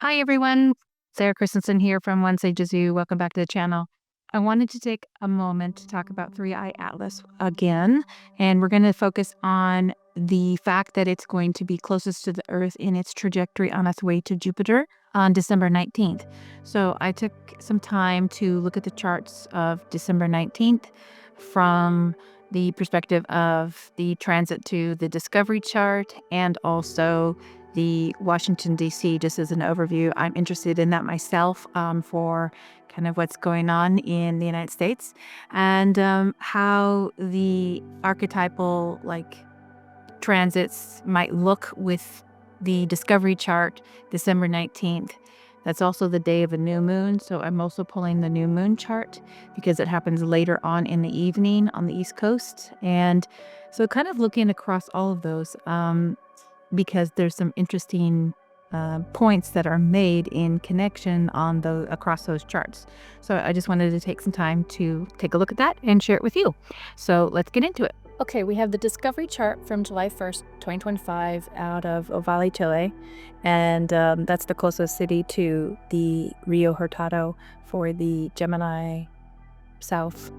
Hi everyone, Sarah Christensen here from One Sage Zoo. Welcome back to the channel. I wanted to take a moment to talk about Three-Eye Atlas again, and we're going to focus on the fact that it's going to be closest to the Earth in its trajectory on its way to Jupiter on December 19th. So I took some time to look at the charts of December 19th from the perspective of the transit to the Discovery chart and also the Washington, D.C., just as an overview. I'm interested in that myself for kind of what's going on in the United States and how the archetypal transits might look with the Discovery chart December 19th. That's also the day of a new moon, so I'm also pulling the new moon chart because it happens later on in the evening on the East Coast. And so kind of looking across all of those, because there's some interesting points that are made in connection on across those charts. So I just wanted to take some time to take a look at that and share it with you. So let's get into it. Okay, we have the Discovery chart from July 1st, 2025 out of Ovalle, Chile. And that's the closest city to the Rio Hurtado for the Gemini South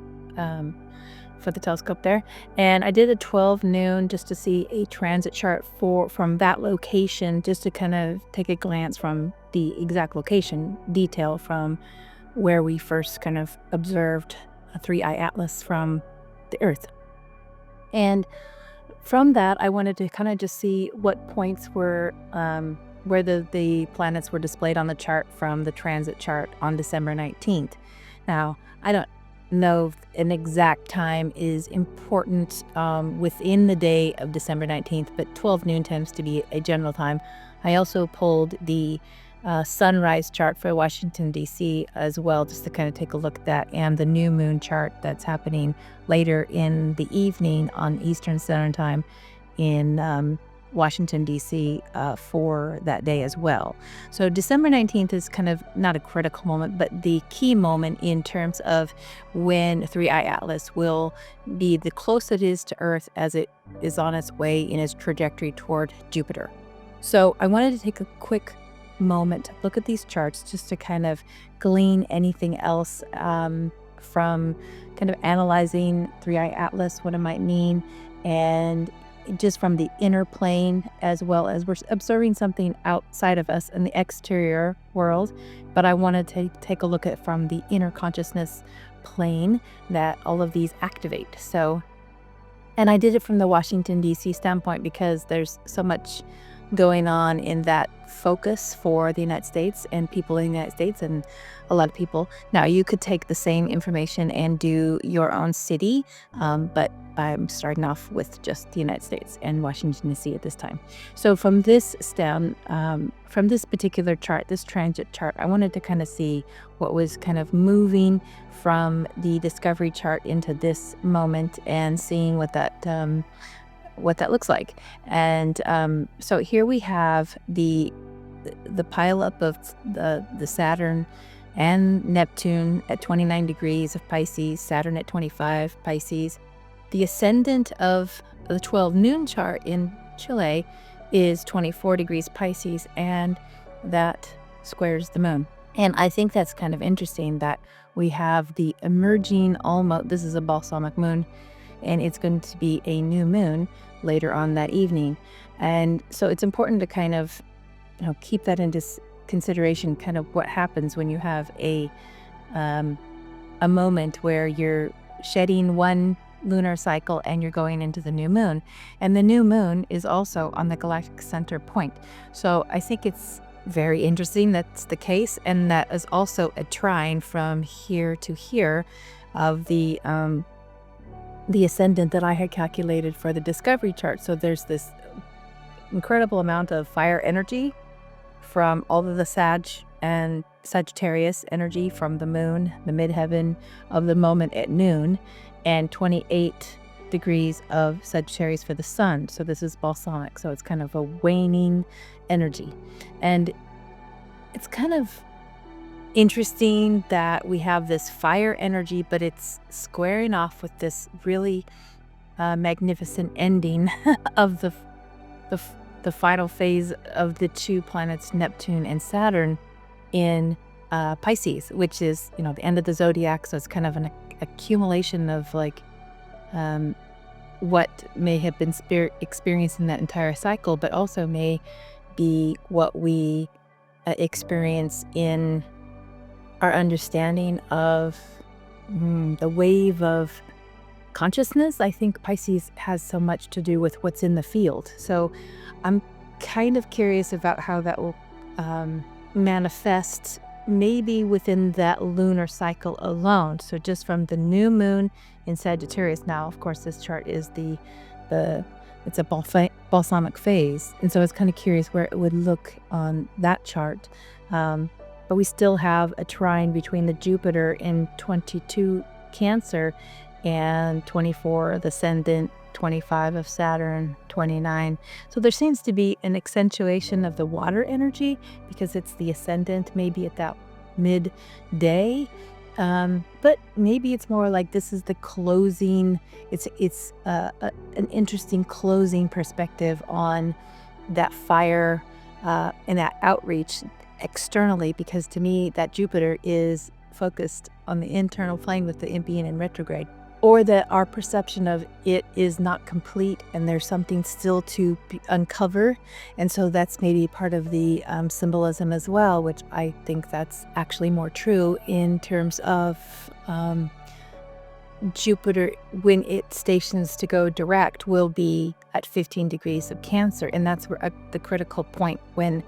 for the telescope there. And I did a 12 noon just to see a transit chart from that location, just to kind of take a glance from the exact location detail from where we first kind of observed a Three-Eye Atlas from the Earth. And from that, I wanted to kind of just see what points were where the planets were displayed on the chart from the transit chart on December 19th. Now, I don't know if an exact time is important within the day of December 19th, but 12 noon tends to be a general time. I also pulled the sunrise chart for Washington, D.C. as well, just to kind of take a look at that, and the new moon chart that's happening later in the evening on Eastern Standard Time in Washington, D.C. For that day as well. So December 19th is kind of not a critical moment, but the key moment in terms of when Three-Eye Atlas will be the closest it is to Earth as it is on its way in its trajectory toward Jupiter. So I wanted to take a quick moment to look at these charts just to kind of glean anything else from kind of analyzing Three-Eye Atlas, what it might mean, and just from the inner plane, as well as we're observing something outside of us in the exterior world. But I wanted to take a look at from the inner consciousness plane that all of these activate. So, and I did it from the Washington, D.C. standpoint because there's so much going on in that focus for the United States and people in the United States and a lot of people. Now, you could take the same information and do your own city, but I'm starting off with just the United States and Washington, D.C. at this time. So from this from this particular chart, this transit chart, I wanted to kind of see what was kind of moving from the Discovery chart into this moment and seeing what that looks like. And so here we have the pileup of the Saturn and Neptune at 29 degrees of Pisces, Saturn at 25 Pisces. The ascendant of the 12 noon chart in Chile is 24 degrees Pisces, and that squares the moon. And I think that's kind of interesting that we have the emerging this is a balsamic moon, and it's going to be a new moon later on that evening. And so it's important to kind of keep that into consideration, kind of what happens when you have a moment where you're shedding one lunar cycle and you're going into the new moon. And the new moon is also on the galactic center point. So I think it's very interesting that's the case, and that is also a trine from here to here of the ascendant that I had calculated for the Discovery chart. So there's this incredible amount of fire energy from all of the Sag and Sagittarius energy from the moon, the midheaven of the moment at noon, and 28 degrees of Sagittarius for the sun. So this is balsamic. So it's kind of a waning energy. And it's kind of interesting that we have this fire energy, but it's squaring off with this really magnificent ending of the the final phase of the two planets, Neptune and Saturn, in Pisces, which is, the end of the zodiac. So it's kind of an accumulation of like what may have been experienced in that entire cycle, but also may be what we experience in our understanding of the wave of consciousness. I think Pisces has so much to do with what's in the field. So I'm kind of curious about how that will manifest maybe within that lunar cycle alone. So just from the new moon in Sagittarius. Now, of course, this chart is it's a balsamic phase. And so I was kind of curious where it would look on that chart. But we still have a trine between the Jupiter in 22 Cancer and 24 the ascendant, 25 of Saturn, 29. So there seems to be an accentuation of the water energy because it's the ascendant, maybe at that midday. But maybe it's more like this is the closing. It's an interesting closing perspective on that fire and that outreach externally, because to me that Jupiter is focused on the internal plane with the being in retrograde, or that our perception of it is not complete and there's something still to uncover. And so that's maybe part of the symbolism as well, which I think that's actually more true in terms of Jupiter, when it stations to go direct, will be at 15 degrees of Cancer. And that's where the critical point when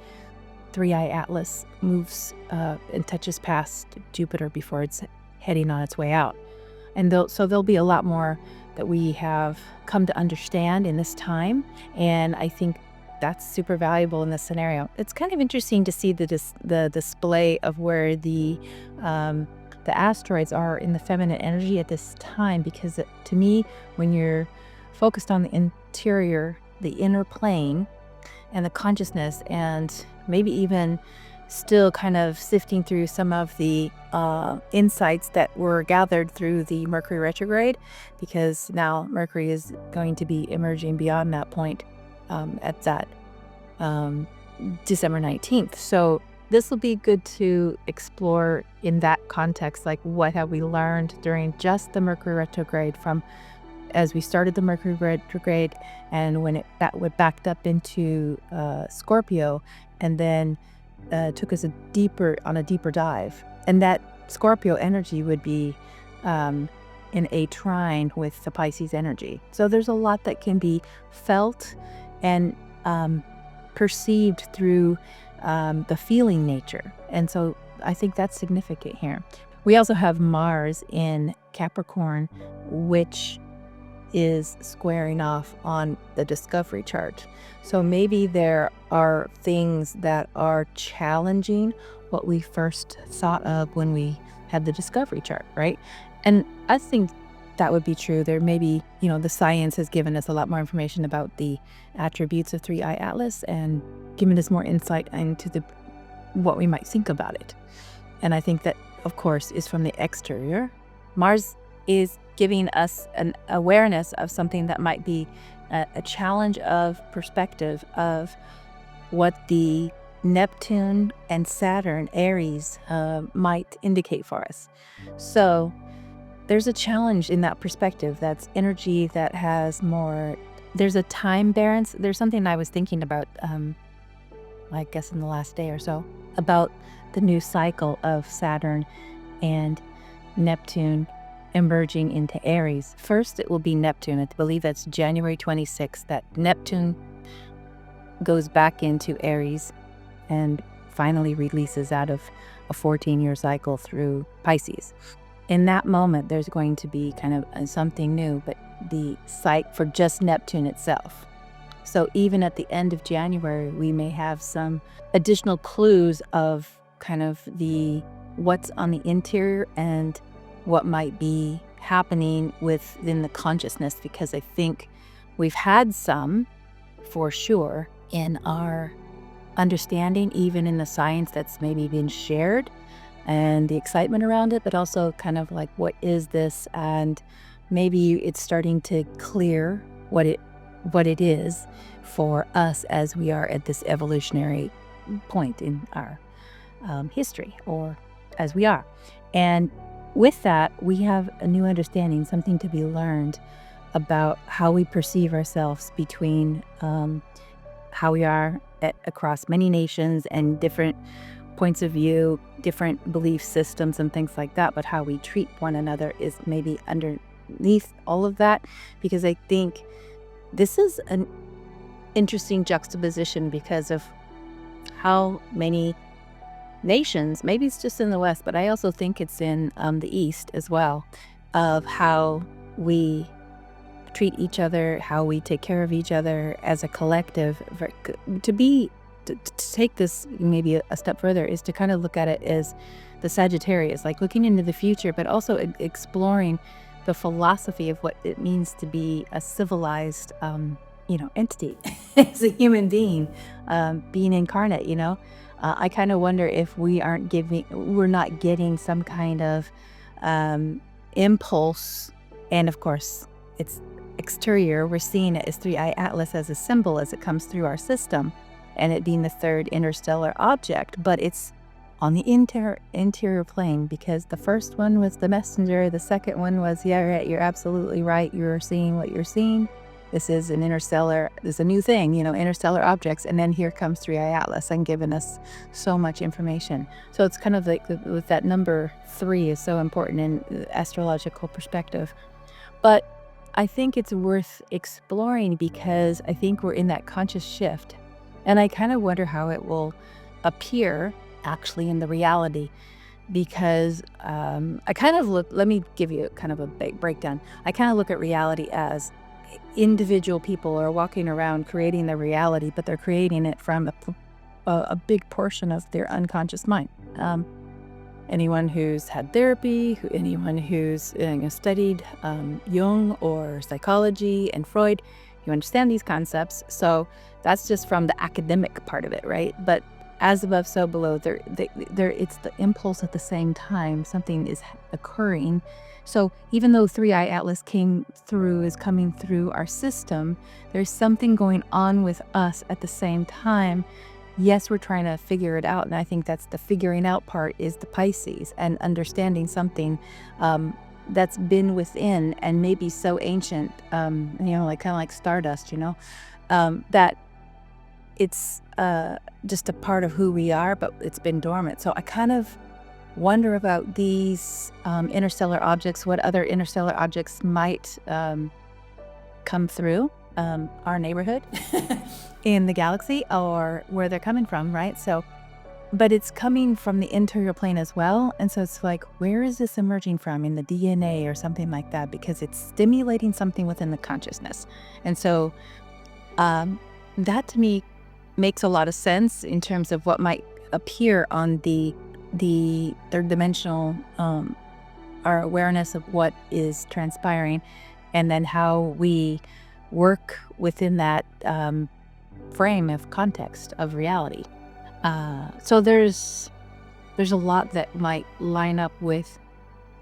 3i Atlas moves and touches past Jupiter before it's heading on its way out. And so there'll be a lot more that we have come to understand in this time. And I think that's super valuable in this scenario. It's kind of interesting to see the display of where the asteroids are in the feminine energy at this time, because to me, when you're focused on the interior, the inner plane, and the consciousness, and maybe even still kind of sifting through some of the insights that were gathered through the Mercury retrograde, because now Mercury is going to be emerging beyond that point at that December 19th. So this will be good to explore in that context, like what have we learned during just the Mercury retrograde, from as we started the Mercury retrograde and when that went backed up into Scorpio, and then took us on a deeper dive. And that Scorpio energy would be in a trine with the Pisces energy. So there's a lot that can be felt and perceived through the feeling nature. And so I think that's significant here. We also have Mars in Capricorn, which is squaring off on the discovery chart. So maybe there are things that are challenging what we first thought of when we had the discovery chart, right? And I think that would be true. There may be, the science has given us a lot more information about the attributes of 3i Atlas and given us more insight into what we might think about it. And I think that, of course, is from the exterior. Mars is giving us an awareness of something that might be a challenge of perspective of what the Neptune and Saturn, Aries, might indicate for us. So there's a challenge in that perspective. That's energy that has more, there's a time balance. There's something I was thinking about, I guess in the last day or so, about the new cycle of Saturn and Neptune emerging into Aries. First, it will be Neptune. I believe that's January 26th, that Neptune goes back into Aries and finally releases out of a 14-year cycle through Pisces. In that moment, there's going to be kind of something new, but the site for just Neptune itself. So even at the end of January, we may have some additional clues of kind of what's on the interior and what might be happening within the consciousness, because I think we've had some, for sure, in our understanding, even in the science that's maybe been shared and the excitement around it, but also kind of like, what is this? And maybe it's starting to clear what it what it is for us as we are at this evolutionary point in our history, or as we are. And with that, we have a new understanding, something to be learned about how we perceive ourselves between how we are across many nations and different points of view, different belief systems and things like that, but how we treat one another is maybe underneath all of that, because I think this is an interesting juxtaposition because of how many nations, maybe it's just in the West, but I also think it's in the East as well, of how we treat each other, how we take care of each other as a collective. To take this maybe a step further is to kind of look at it as the Sagittarius, like looking into the future, but also exploring the philosophy of what it means to be a civilized, entity as a human being, being incarnate. I kind of wonder if we're not getting some kind of impulse, and of course, it's exterior. We're seeing it as 3i Atlas as a symbol as it comes through our system, and it being the third interstellar object, but it's on the interior plane, because the first one was the messenger, the second one was, yeah, right, you're absolutely right, you're seeing what you're seeing. This is an interstellar, this is a new thing, interstellar objects, and then here comes 3i Atlas and giving us so much information. So it's kind of like with that number 3 is so important in the astrological perspective. But I think it's worth exploring because I think we're in that conscious shift. And I kind of wonder how it will appear actually in the reality, because I kind of let me give you kind of a big breakdown. I kind of look at reality as individual people are walking around creating their reality, but they're creating it from a big portion of their unconscious mind. Anyone who's had therapy, anyone who's studied Jung or psychology and Freud, you understand these concepts. So that's just from the academic part of it, right? But as above, so below, it's the impulse at the same time. Something is occurring. So even though 3i Atlas is coming through our system, there's something going on with us at the same time. Yes, we're trying to figure it out. And I think that's the figuring out part, is the Pisces, and understanding something that's been within and maybe so ancient, like kind of like stardust, that it's just a part of who we are, but it's been dormant. So I kind of wonder about these interstellar objects, what other interstellar objects might come through our neighborhood in the galaxy, or where they're coming from, right? So, but it's coming from the interior plane as well. And so it's like, where is this emerging from, in the DNA or something like that? Because it's stimulating something within the consciousness. And so that to me makes a lot of sense in terms of what might appear on the third dimensional, our awareness of what is transpiring, and then how we work within that frame of context of reality. So there's a lot that might line up with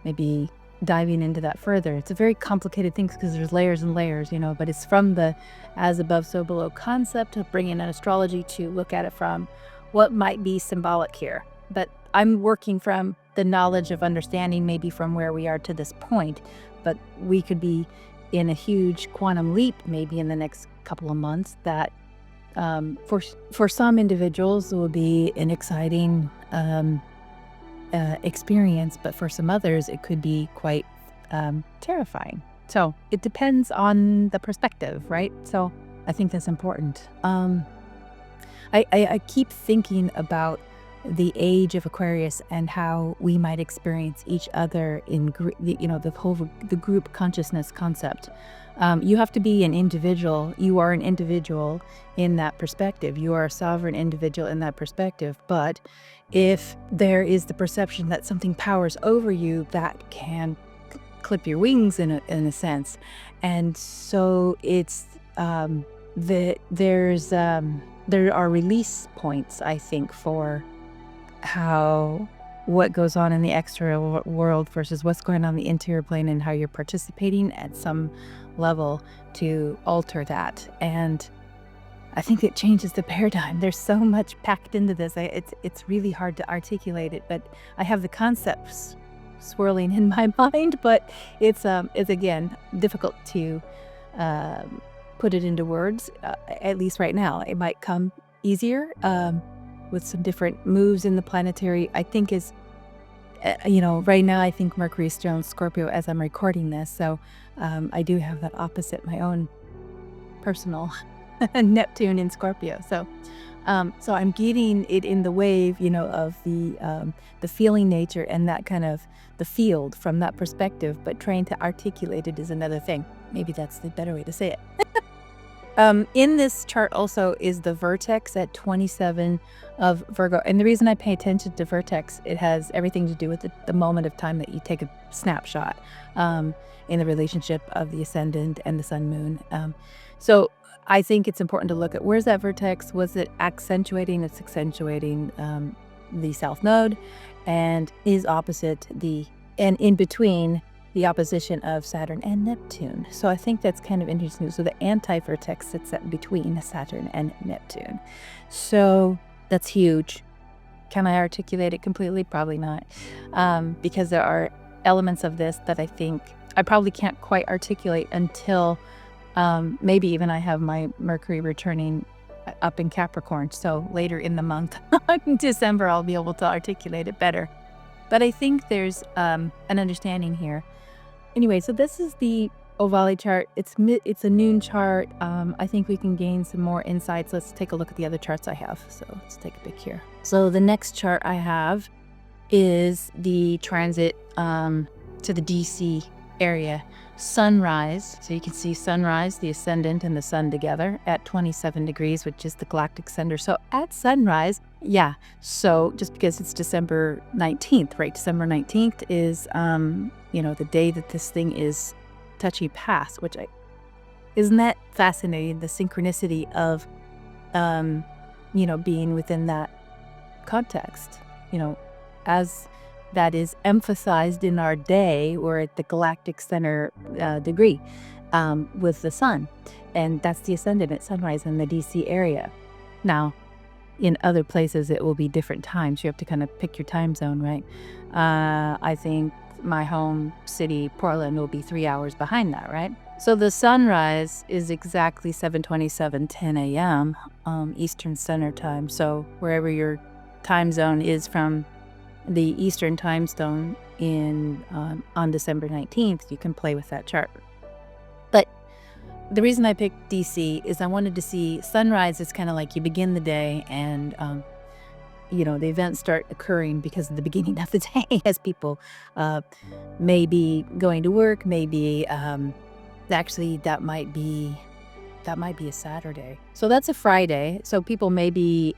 maybe diving into that further. It's a very complicated thing because there's layers and layers, but it's from the as above, so below concept of bringing in astrology to look at it from what might be symbolic here. But I'm working from the knowledge of understanding, maybe from where we are to this point, but we could be in a huge quantum leap maybe in the next couple of months that for some individuals will be an exciting experience, but for some others it could be quite terrifying. So it depends on the perspective, right? So I think that's important. I keep thinking about the age of Aquarius and how we might experience each other in the group consciousness concept. You have to be an individual. You are an individual in that perspective. You are a sovereign individual in that perspective. But if there is the perception that something powers over you, that can clip your wings in a sense. And so it's there are release points, I think, for how what goes on in the external world versus what's going on in the interior plane, and how you're participating at some level to alter that. And I think it changes the paradigm. There's so much packed into this. It's really hard to articulate it, but I have the concepts swirling in my mind, but it's again difficult to put it into words, at least right now. It might come easier with some different moves in the planetary. I think is, right now I think Mercury is still in Scorpio as I'm recording this. So I do have that opposite, my own personal Neptune in Scorpio. So I'm getting it in the wave, of the feeling nature and that kind of the field from that perspective, but trying to articulate it is another thing. Maybe that's the better way to say it. In this chart also is the vertex at 27 of Virgo. And the reason I pay attention to vertex, it has everything to do with the moment of time that you take a snapshot in the relationship of the ascendant and the sun moon. So I think it's important to look at where's that vertex. Was it accentuating? It's accentuating the south node, and is opposite and in between the opposition of Saturn and Neptune. So I think that's kind of interesting. So the anti-vertex sits at between Saturn and Neptune. So that's huge. Can I articulate it completely? Probably not, because there are elements of this that I think I probably can't quite articulate until maybe even I have my Mercury returning up in Capricorn. So later in the month, in December, I'll be able to articulate it better. But I think there's an understanding here. Anyway, so this is the Ovale chart. It's a noon chart. I think we can gain some more insights. Let's take a look at the other charts I have. So let's take a peek here. So the next chart I have is the transit to the DC area. Sunrise. So you can see sunrise, the ascendant and the sun together at 27 degrees, which is the galactic center. So at sunrise, so just because it's December 19th, right? December 19th is, the day that this thing is touchy past, isn't that fascinating? The synchronicity of, being within that context, as that is emphasized in our day. We're at the galactic center degree with the sun, and that's the ascendant at sunrise in the DC area. Now, in other places, it will be different times. You have to kind of pick your time zone, right? I think my home city, Portland, will be 3 hours behind that, right? So the sunrise is exactly 7:27:10 a.m. Eastern Standard Time. So wherever your time zone is from the Eastern time zone on December 19th, you can play with that chart. But the reason I picked DC is I wanted to see sunrise is kind of like you begin the day, and the events start occurring because of the beginning of the day, as people may be going to work, maybe actually that might be a Saturday. So that's a Friday. So people may be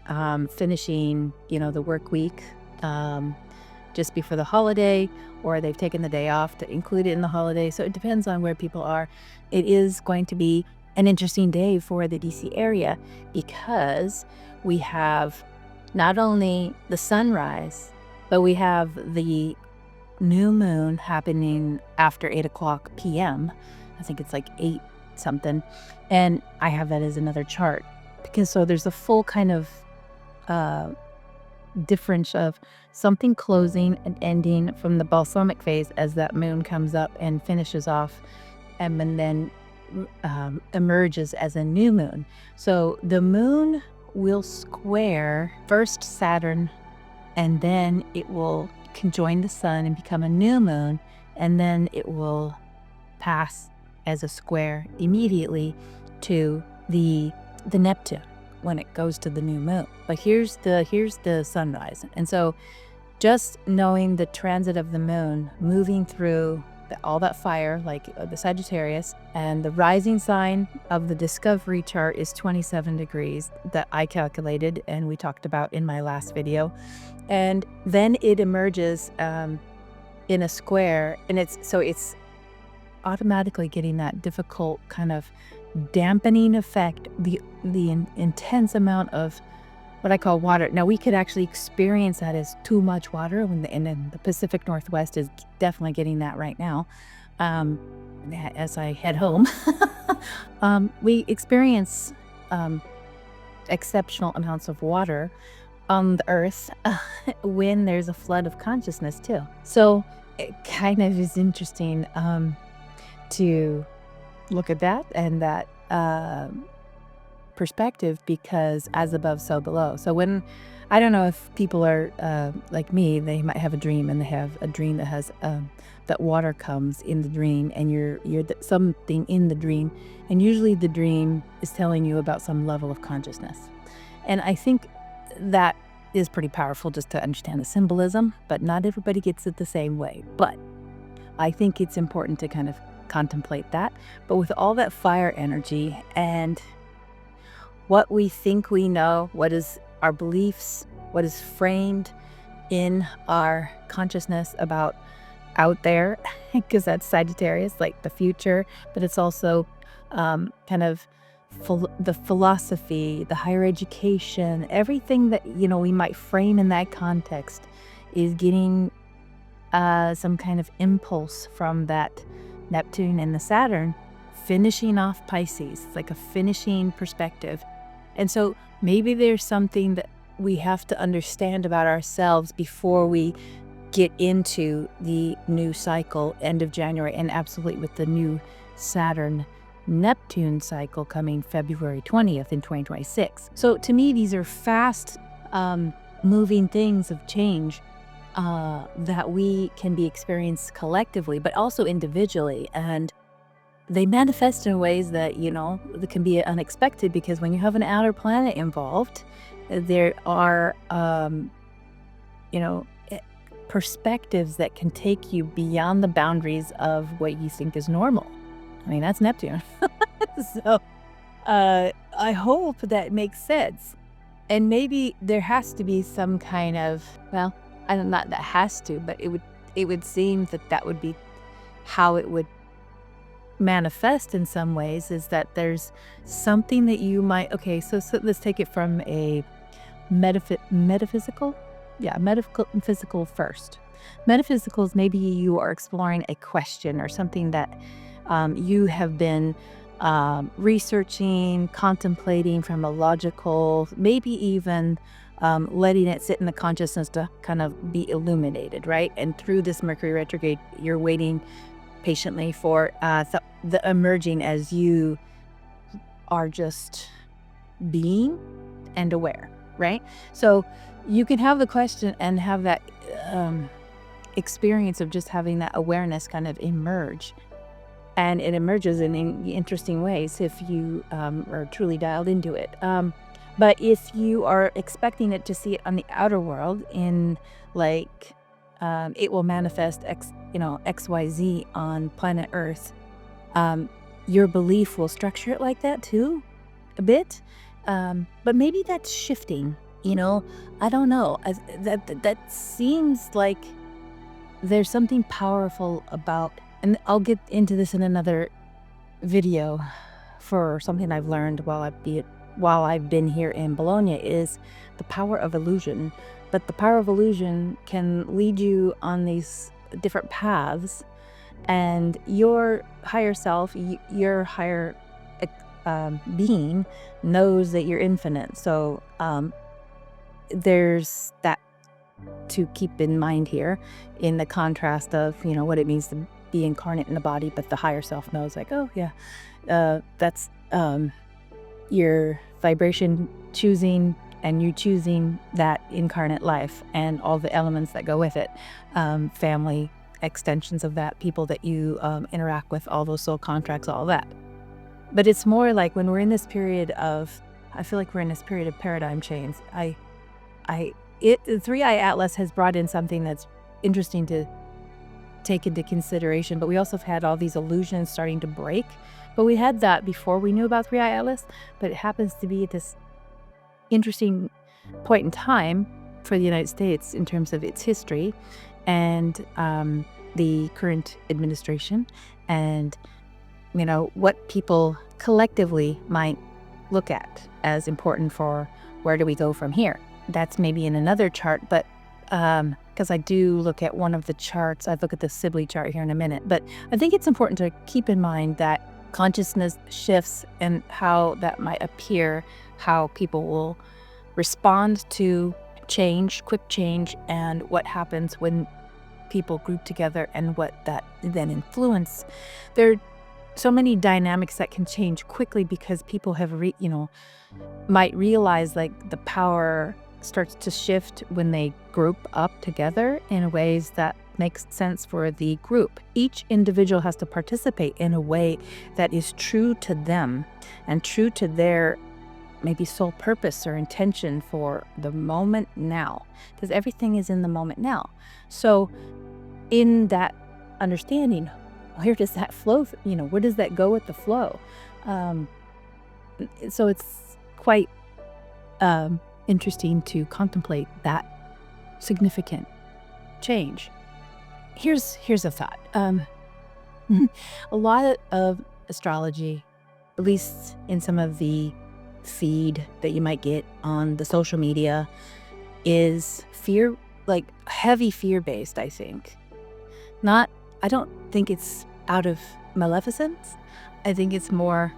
finishing the work week just before the holiday, or they've taken the day off to include it in the holiday. So it depends on where people are. It is going to be an interesting day for the DC area, because we have not only the sunrise, but we have the new moon happening after 8:00 p.m. I think it's like 8 something. And I have that as another chart, because so there's a full kind of difference of something closing and ending from the balsamic phase as that moon comes up and finishes off, and then emerges as a new moon. So the moon will square first Saturn, and then it will conjoin the sun and become a new moon, and then it will pass as a square immediately to the Neptune when it goes to the new moon. But here's the sunrise. And so just knowing the transit of the moon moving through all that fire, like the Sagittarius, and the rising sign of the discovery chart is 27 degrees that I calculated and we talked about in my last video. And then it emerges in a square, and it's automatically getting that difficult kind of dampening effect, the intense amount of what I call water. Now, we could actually experience that as too much water, and then the Pacific Northwest is definitely getting that right now. Um, as I head home, we experience exceptional amounts of water on the earth when there's a flood of consciousness too. So it kind of is interesting to look at that and that perspective, because as above, so below. So when, I don't know if people are like me, they might have a dream and they have a dream that has that water comes in the dream, and you're something in the dream, and usually the dream is telling you about some level of consciousness. And I think that is pretty powerful just to understand the symbolism, but not everybody gets it the same way. But I think it's important to kind of contemplate that. But with all that fire energy and what we think we know, what is our beliefs, what is framed in our consciousness about out there, because that's Sagittarius, like the future, but it's also kind of the philosophy, the higher education, everything that, we might frame in that context is getting some kind of impulse from that Neptune and the Saturn finishing off Pisces. It's like a finishing perspective. And so maybe there's something that we have to understand about ourselves before we get into the new cycle, end of January, and absolutely with the new Saturn-Neptune cycle coming February 20th in 2026. So to me, these are fast moving things of change that we can be experienced collectively, but also individually. And they manifest in ways that, that can be unexpected, because when you have an outer planet involved, there are, perspectives that can take you beyond the boundaries of what you think is normal. I mean, that's Neptune. So I hope that makes sense. And maybe there has to be some kind of, well, I don't, not that has to, but it would seem that would be how it would manifest in some ways, is that there's something that you might, so let's take it from a metaphysical physical first. Metaphysical is maybe you are exploring a question or something that you have been researching, contemplating from a logical, maybe even letting it sit in the consciousness to kind of be illuminated, right? And through this Mercury retrograde, you're waiting patiently for the emerging as you are just being and aware, right? So you can have the question and have that experience of just having that awareness kind of emerge. And it emerges in interesting ways if you are truly dialed into it. But if you are expecting it to see it on the outer world, in like it will manifest XYZ on planet Earth, your belief will structure it like that too, a bit. But maybe that's shifting. I don't know. That seems like there's something powerful about, and I'll get into this in another video, for something I've learned while I've been here in Bologna, is the power of illusion. But the power of illusion can lead you on these different paths, and your higher self, your higher being knows that you're infinite. So there's that to keep in mind here, in the contrast of what it means to be incarnate in a body, but the higher self knows, like, oh yeah, that's your vibration choosing, and you choosing that incarnate life and all the elements that go with it, family extensions of that, people that you interact with, all those soul contracts, all that. But it's more like when we're in this period of, I feel like we're in this period of paradigm change. The 3i Atlas has brought in something that's interesting to take into consideration, but we also have had all these illusions starting to break. But we had that before we knew about 3i Atlas, but it happens to be at this interesting point in time for the United States in terms of its history and the current administration, and what people collectively might look at as important for where do we go from here? That's maybe in another chart, but because I do look at one of the charts, I look at the Sibley chart here in a minute, but I think it's important to keep in mind that consciousness shifts and how that might appear, how people will respond to change, quick change, and what happens when people group together and what that then influence. There are so many dynamics that can change quickly because people have, might realize like the power starts to shift when they group up together in ways that makes sense for the group. Each individual has to participate in a way that is true to them and true to their maybe sole purpose or intention for the moment now, because everything is in the moment now. So in that understanding, where does that flow? Where does that go with the flow? So it's quite interesting to contemplate that significant change. Here's a thought. A lot of astrology, at least in some of the feed that you might get on the social media, is fear, like heavy fear-based, I think. I don't think it's out of maleficence. I think it's more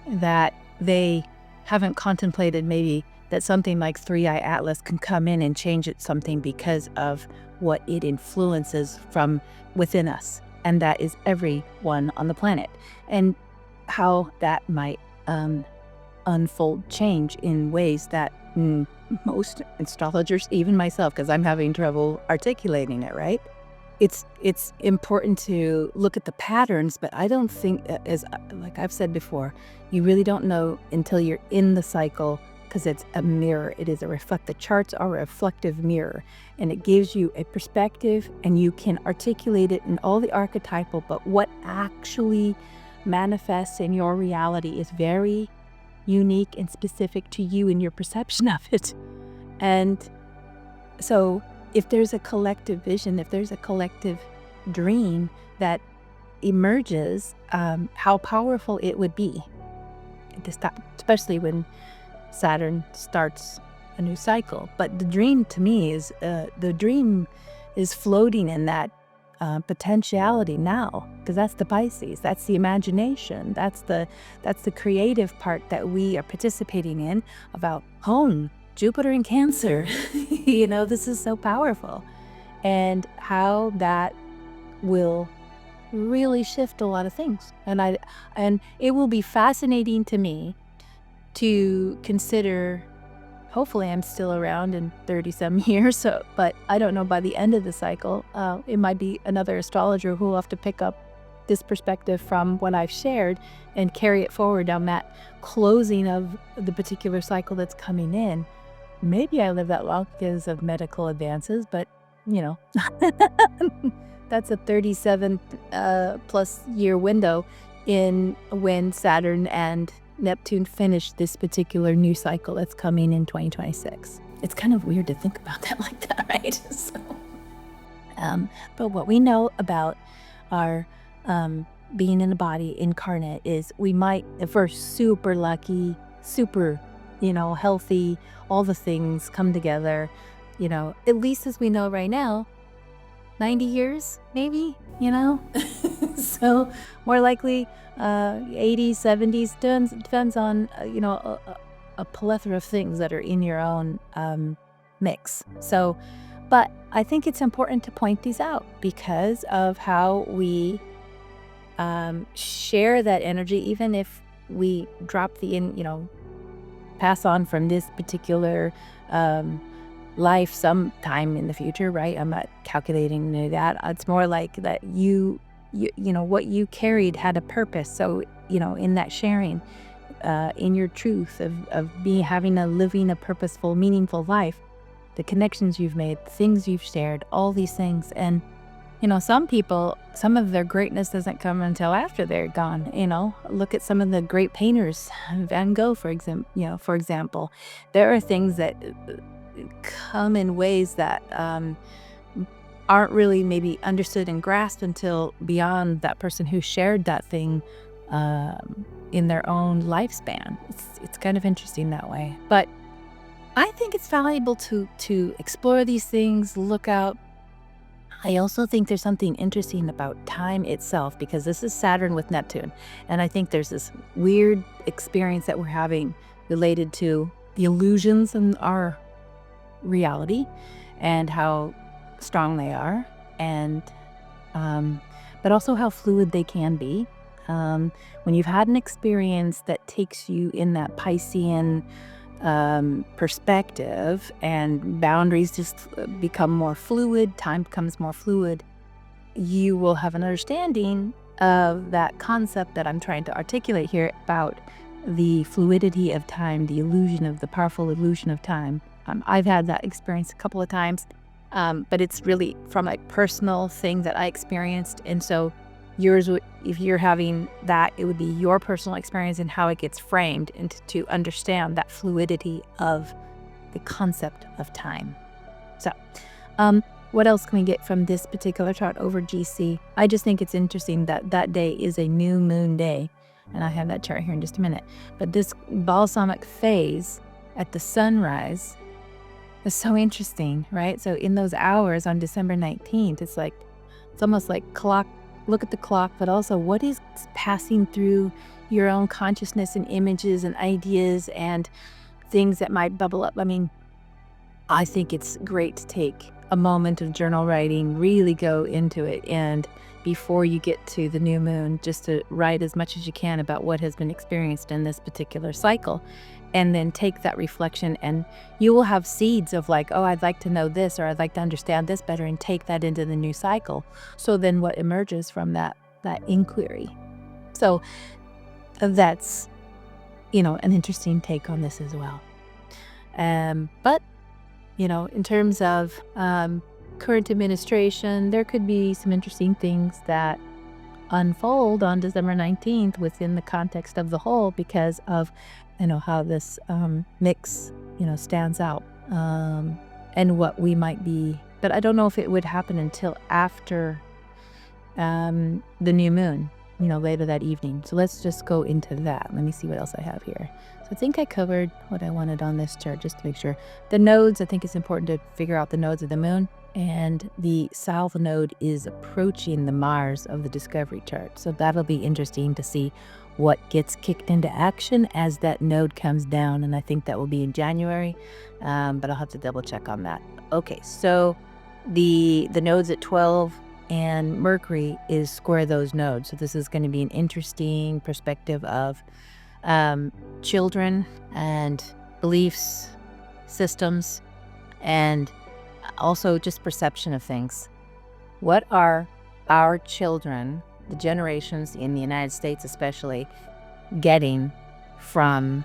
that they haven't contemplated maybe that something like Three-Eye Atlas can come in and change it something because of what it influences from within us. And that is everyone on the planet. And how that might unfold change in ways that most astrologers, even myself, because I'm having trouble articulating it, right? It's important to look at the patterns, but I don't think, as like I've said before, you really don't know until you're in the cycle, because it's a mirror. It is the charts are a reflective mirror, and it gives you a perspective, and you can articulate it in all the archetypal, but what actually manifests in your reality is very unique and specific to you and your perception of it. And so if there's a collective vision, if there's a collective dream that emerges, how powerful it would be to stop, especially when Saturn starts a new cycle. But the dream to me is floating in that potentiality now, because that's the Pisces, that's the imagination, that's the creative part that we are participating in about home. Jupiter in Cancer, this is so powerful, and how that will really shift a lot of things. And it will be fascinating to me to consider. Hopefully I'm still around in 30-some years, but I don't know, by the end of the cycle, it might be another astrologer who will have to pick up this perspective from what I've shared and carry it forward down that closing of the particular cycle that's coming in. Maybe I live that long because of medical advances, but that's a 37 plus year window in when Saturn and Neptune finish this particular new cycle that's coming in 2026. It's kind of weird to think about that like that, right? So, but what we know about our being in a body incarnate is we might, if we're super lucky, super healthy, all the things come together, at least as we know right now, 90 years, maybe, so more likely 80s, 70s, depends on, a plethora of things that are in your own mix. So, but I think it's important to point these out because of how we share that energy, even if we drop pass on from this particular life sometime in the future, right? I'm not calculating that. It's more like that you what you carried had a purpose. So, in that sharing, in your truth of having living a purposeful, meaningful life, the connections you've made, the things you've shared, all these things. And, some people, some of their greatness doesn't come until after they're gone. Look at some of the great painters, Van Gogh, for example. There are things that come in ways that aren't really maybe understood and grasped until beyond that person who shared that thing in their own lifespan. It's kind of interesting that way. But I think it's valuable to explore these things, look out. I also think there's something interesting about time itself, because this is Saturn with Neptune. And I think there's this weird experience that we're having related to the illusions in our reality and how strong they are, and but also how fluid they can be. When you've had an experience that takes you in that Piscean perspective, and boundaries just become more fluid, time becomes more fluid, you will have an understanding of that concept that I'm trying to articulate here about the fluidity of time, the powerful illusion of time. I've had that experience a couple of times, but it's really from a personal thing that I experienced. And so if you're having that, it would be your personal experience and how it gets framed, and to understand that fluidity of the concept of time. So, what else can we get from this particular chart over GC? I just think it's interesting that that day is a new moon day, and I have that chart here in just a minute. But this balsamic phase at the sunrise is so interesting, right? So in those hours on December 19th, it's almost like look at the clock, but also what is passing through your own consciousness and images and ideas and things that might bubble up. I mean, I think it's great to take a moment of journal writing, really go into it, and before you get to the new moon, just to write as much as you can about what has been experienced in this particular cycle, and then take that reflection, and you will have seeds of like, oh, I'd like to know this, or I'd like to understand this better, and take that into the new cycle. So then what emerges from that inquiry. So that's, an interesting take on this as well. But in terms of current administration, there could be some interesting things that unfold on December 19th within the context of the whole, because of how this mix stands out, and what we might be. But I don't know if it would happen until after the new moon, later that evening. So let's just go into that. Let me see what else I have here. So I think I covered what I wanted on this chart, just to make sure. The nodes, I think it's important to figure out the nodes of the moon. And the south node is approaching the Mars of the Discovery chart. So that'll be interesting to see what gets kicked into action as that node comes down. And I think that will be in January, but I'll have to double check on that. Okay, so the nodes at 12 and Mercury is square those nodes. So this is going to be an interesting perspective of children and beliefs, systems, and also just perception of things. What are our children, the generations in the United States especially, getting from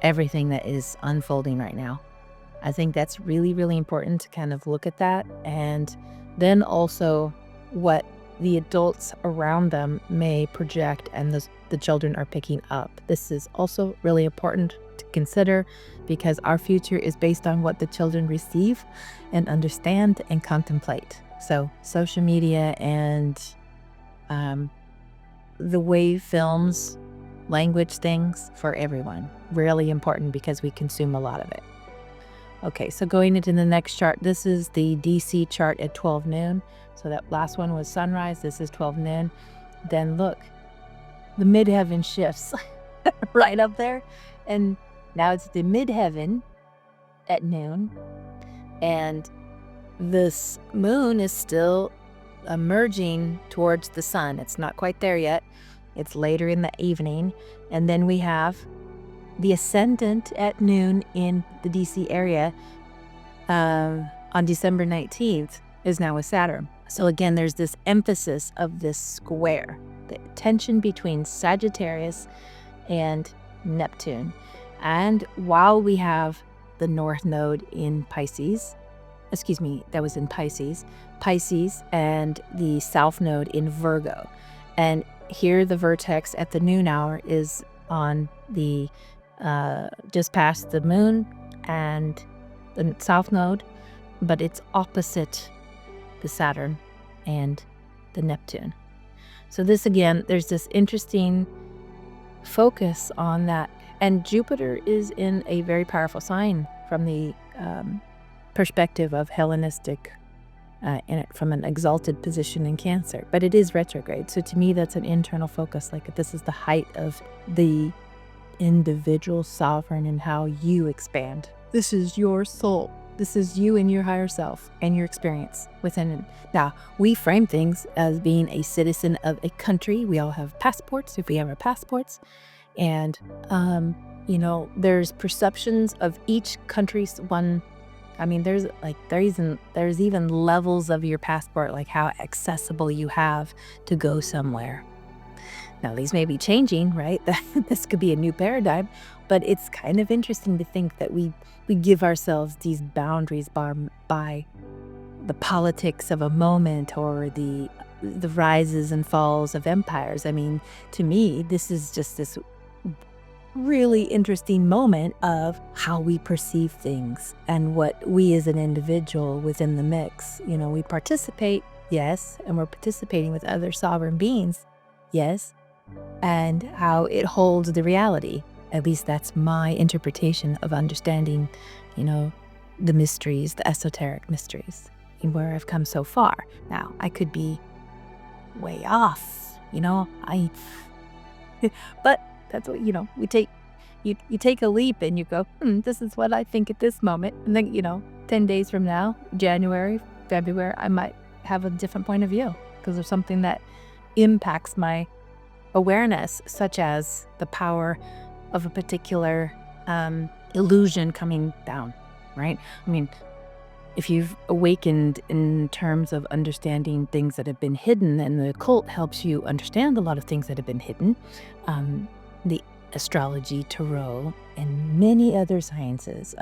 everything that is unfolding right now? I think that's really, really important to kind of look at that. And then also what the adults around them may project and the children are picking up. This is also really important to consider, because our future is based on what the children receive and understand and contemplate. So social media and the way films, language, things for everyone, really important, because we consume a lot of it. Okay, so going into the next chart, this is the DC chart at 12 noon. So that last one was sunrise. This is 12 noon. Then look, the midheaven shifts right up there. And now it's the midheaven at noon. And this moon is still emerging towards the sun. It's not quite there yet. It's later in the evening. And then we have the ascendant at noon in the DC area on December 19th is now with Saturn. So again, there's this emphasis of this square, the tension between Sagittarius and Neptune. And while we have the North Node in Pisces, that was in Pisces, and the South Node in Virgo. And here the vertex at the noon hour is on the just past the moon and the South Node, but it's opposite the Saturn and the Neptune. So this, again, there's this interesting focus on that. And Jupiter is in a very powerful sign from the perspective of Hellenistic, and from an exalted position in Cancer, but it is retrograde. So to me, that's an internal focus. Like, this is the height of the individual sovereign and how you expand. This is your soul. This is you and your higher self and your experience within it. Now, we frame things as being a citizen of a country. We all have passports if we have our passports. And, there's perceptions of each country's one. I mean, there's even levels of your passport, like how accessible you have to go somewhere. Now, these may be changing, right? This could be a new paradigm, but it's kind of interesting to think that we give ourselves these boundaries by the politics of a moment or the rises and falls of empires. I mean, to me, this is just this really interesting moment of how we perceive things and what we as an individual within the mix. We participate, yes, and we're participating with other sovereign beings, yes, and how it holds the reality. At least that's my interpretation of understanding, the mysteries, the esoteric mysteries, and where I've come so far. Now, I could be way off, but that's what, we take, you take a leap and you go, this is what I think at this moment. And then, 10 days from now, January, February, I might have a different point of view because there's something that impacts my awareness, such as the power of a particular illusion coming down, right? I mean, if you've awakened in terms of understanding things that have been hidden, and the occult helps you understand a lot of things that have been hidden, the astrology, tarot, and many other sciences,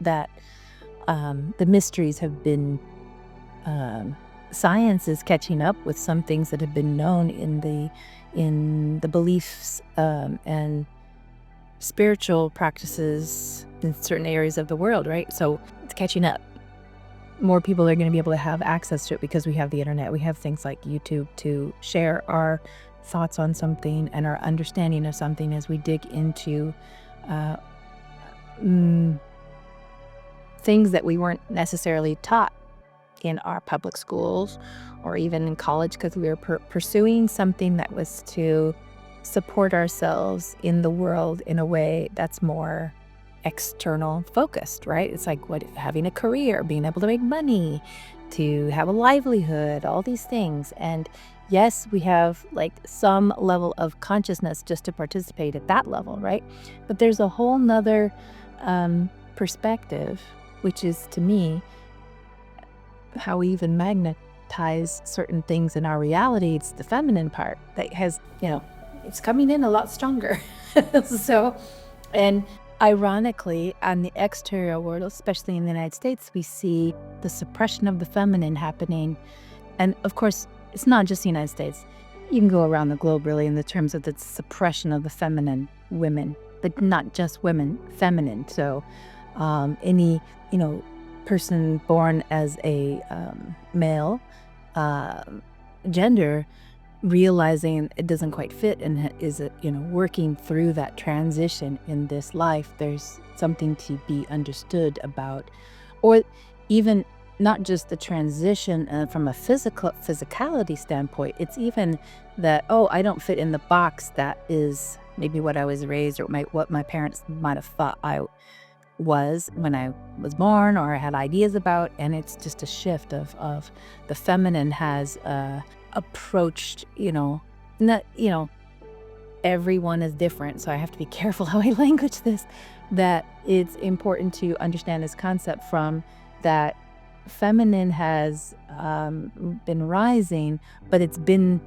that the mysteries have been, science is catching up with some things that have been known in the beliefs and spiritual practices in certain areas of the world, right? So it's catching up. More people are going to be able to have access to it because we have the internet. We have things like YouTube to share our thoughts on something and our understanding of something as we dig into things that we weren't necessarily taught in our public schools or even in college, because we were pursuing something that was to support ourselves in the world in a way that's more external focused, right? It's like having a career, being able to make money, to have a livelihood, all these things. And yes, we have like some level of consciousness just to participate at that level, right? But there's a whole nother perspective, which is, to me, how we even magnetize certain things in our reality. It's the feminine part that has, it's coming in a lot stronger. So, and ironically, on the exterior world, especially in the United States, we see the suppression of the feminine happening. And of course, it's not just the United States. You can go around the globe, really, in the terms of the suppression of the feminine, women, but not just women, feminine. So any, person born as a male gender, realizing it doesn't quite fit and is working through that transition in this life, there's something to be understood about, or even not just the transition from a physicality standpoint. It's even that, I don't fit in the box that is maybe what I was raised or what my parents might have thought I was when I was born or I had ideas about. And it's just a shift of the feminine has approached, everyone is different, so I have to be careful how I language this, that it's important to understand this concept from that feminine has been rising, but it's been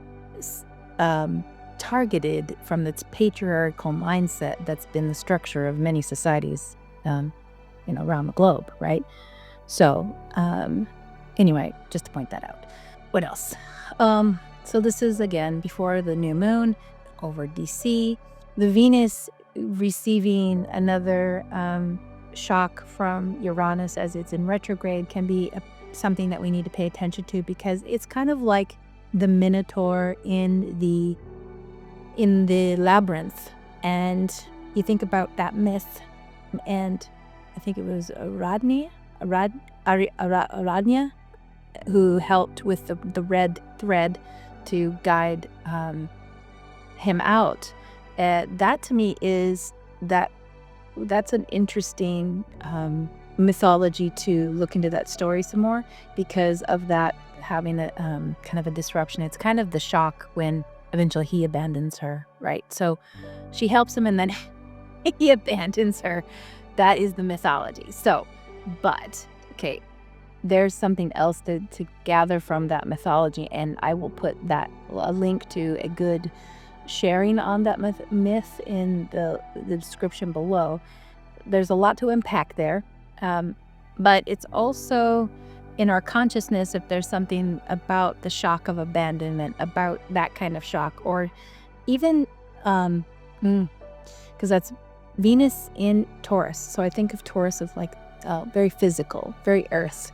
targeted from its patriarchal mindset that's been the structure of many societies around the globe, right? So anyway, just to point that out. What else? So this is, again, before the new moon over DC. The Venus receiving another shock from Uranus as it's in retrograde can be something that we need to pay attention to, because it's kind of like the Minotaur in the Labyrinth. And you think about that myth, and I think it was ARIADNE, who helped with the red thread to guide him out. That to me is that's an interesting mythology to look into that story some more, because of that having a kind of a disruption. It's kind of the shock when eventually he abandons her, right? So she helps him and then he abandons her. That is the mythology. So, but okay, there's something else to gather from that mythology, and I will put a link to a good sharing on that myth in the description below. There's a lot to unpack there, but it's also in our consciousness if there's something about the shock of abandonment, about that kind of shock, or even because that's Venus in Taurus. So I think of Taurus as like very physical, very earth,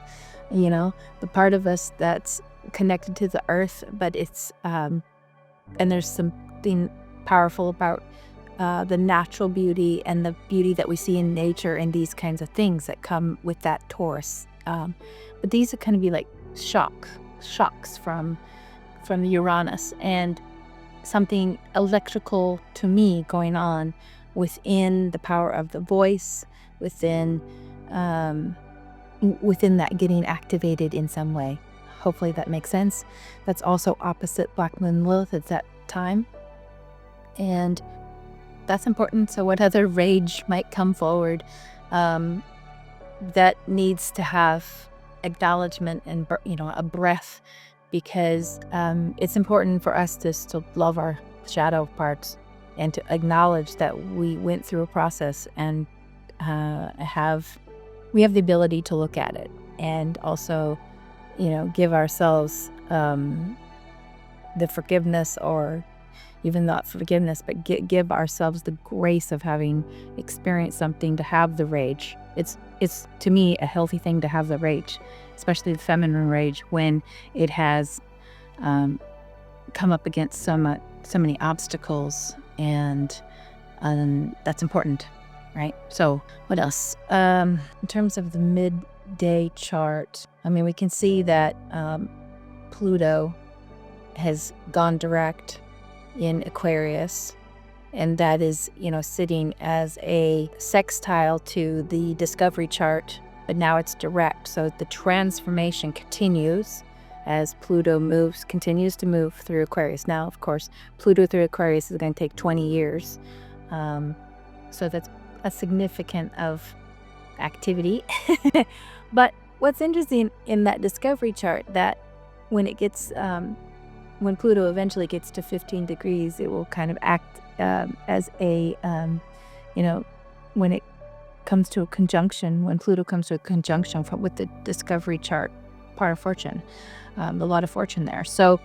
the part of us that's connected to the earth, but it's and there's something powerful about the natural beauty and the beauty that we see in nature and these kinds of things that come with that Taurus. But these are kind of be like shocks from the Uranus, and something electrical to me going on within the power of the voice, within that getting activated in some way. Hopefully that makes sense. That's also opposite Black Moon Lilith at that time. And that's important. So what other rage might come forward that needs to have acknowledgement and a breath, because it's important for us to still love our shadow parts and to acknowledge that we went through a process, and we have the ability to look at it, and also give ourselves the forgiveness, or even not forgiveness, but give ourselves the grace of having experienced something, to have the rage. It's to me a healthy thing to have the rage, especially the feminine rage, when it has come up against so many obstacles, and that's important, right? So what else? In terms of the midday chart, we can see that Pluto has gone direct in Aquarius, and that is, sitting as a sextile to the discovery chart, but now it's direct. So the transformation continues as Pluto continues to move through Aquarius. Now, of course, Pluto through Aquarius is going to take 20 years. So that's a significant of activity. But what's interesting in that discovery chart, that when it gets when Pluto eventually gets to 15 degrees, it will kind of act as a, when it comes to a conjunction, when Pluto comes to a conjunction with the discovery chart, part of fortune, a lot of fortune there. So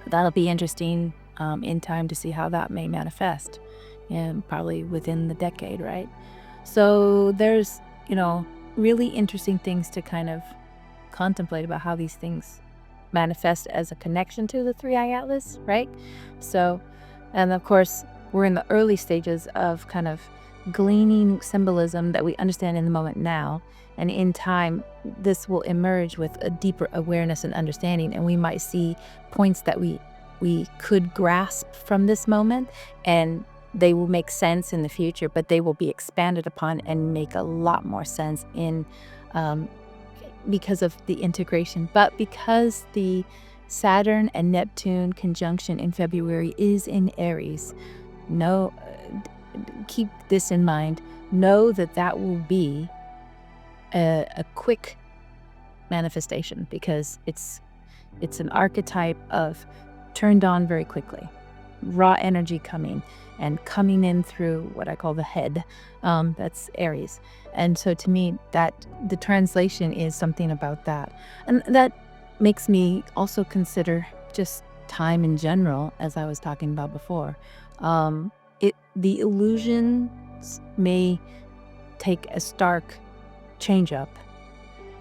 that'll be interesting in time to see how that may manifest, and probably within the decade, right? So there's, really interesting things to kind of contemplate about how these things manifest as a connection to the 3i Atlas, right? So, and of course, we're in the early stages of kind of gleaning symbolism that we understand in the moment now, and in time this will emerge with a deeper awareness and understanding, and we might see points that we could grasp from this moment, and they will make sense in the future, but they will be expanded upon and make a lot more sense in because of the integration. But because the Saturn and Neptune conjunction in February is in Aries, keep this in mind. Know that will be a quick manifestation, because it's an archetype of turned on very quickly, raw energy coming in through what I call the head. That's Aries. And so to me, that the translation is something about that. And that makes me also consider just time in general, as I was talking about before. The illusions may take a stark change up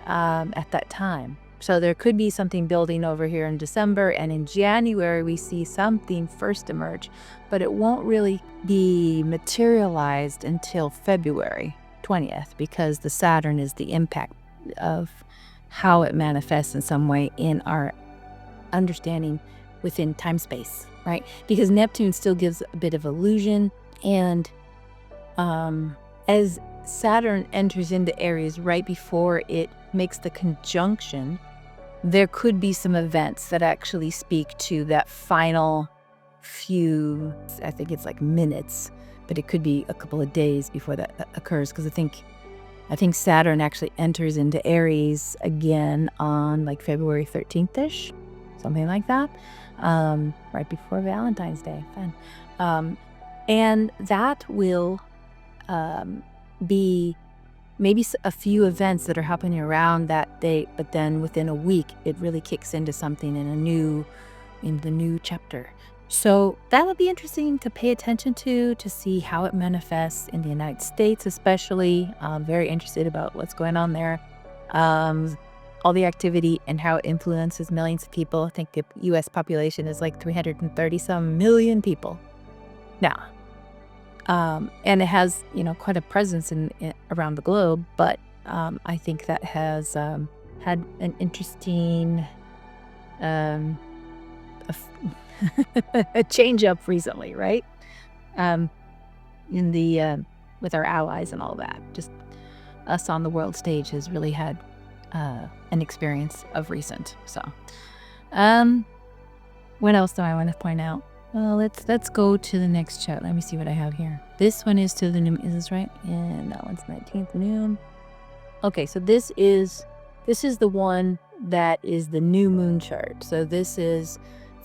at that time. So there could be something building over here in December, and in January we see something first emerge, but it won't really be materialized until February 20th, because the Saturn is the impact of how it manifests in some way in our understanding within time space, right? Because Neptune still gives a bit of illusion, and as Saturn enters into Aries right before it makes the conjunction, there could be some events that actually speak to that final few, I think it's like minutes, but it could be a couple of days before that occurs, because I think Saturn actually enters into Aries again on like February 13th-ish, something like that, right before Valentine's Day. Fun. And that will be maybe a few events that are happening around that date, but then within a week, it really kicks into something in the new chapter. So that'll be interesting to pay attention to see how it manifests in the United States, especially. I'm very interested about what's going on there. All the activity and how it influences millions of people. I think the U.S. population is like 330 some million people now. And it has, quite a presence in around the globe, but I think that has had an interesting a change up recently, right? In the with our allies and all that. Just us on the world stage has really had an experience of recent. So, what else do I want to point out? Well, let's go to the next chart. Let me see what I have here. This one is to the new. Is this right? And that one's 19th noon. Okay, so this is the one that is the new moon chart. So this is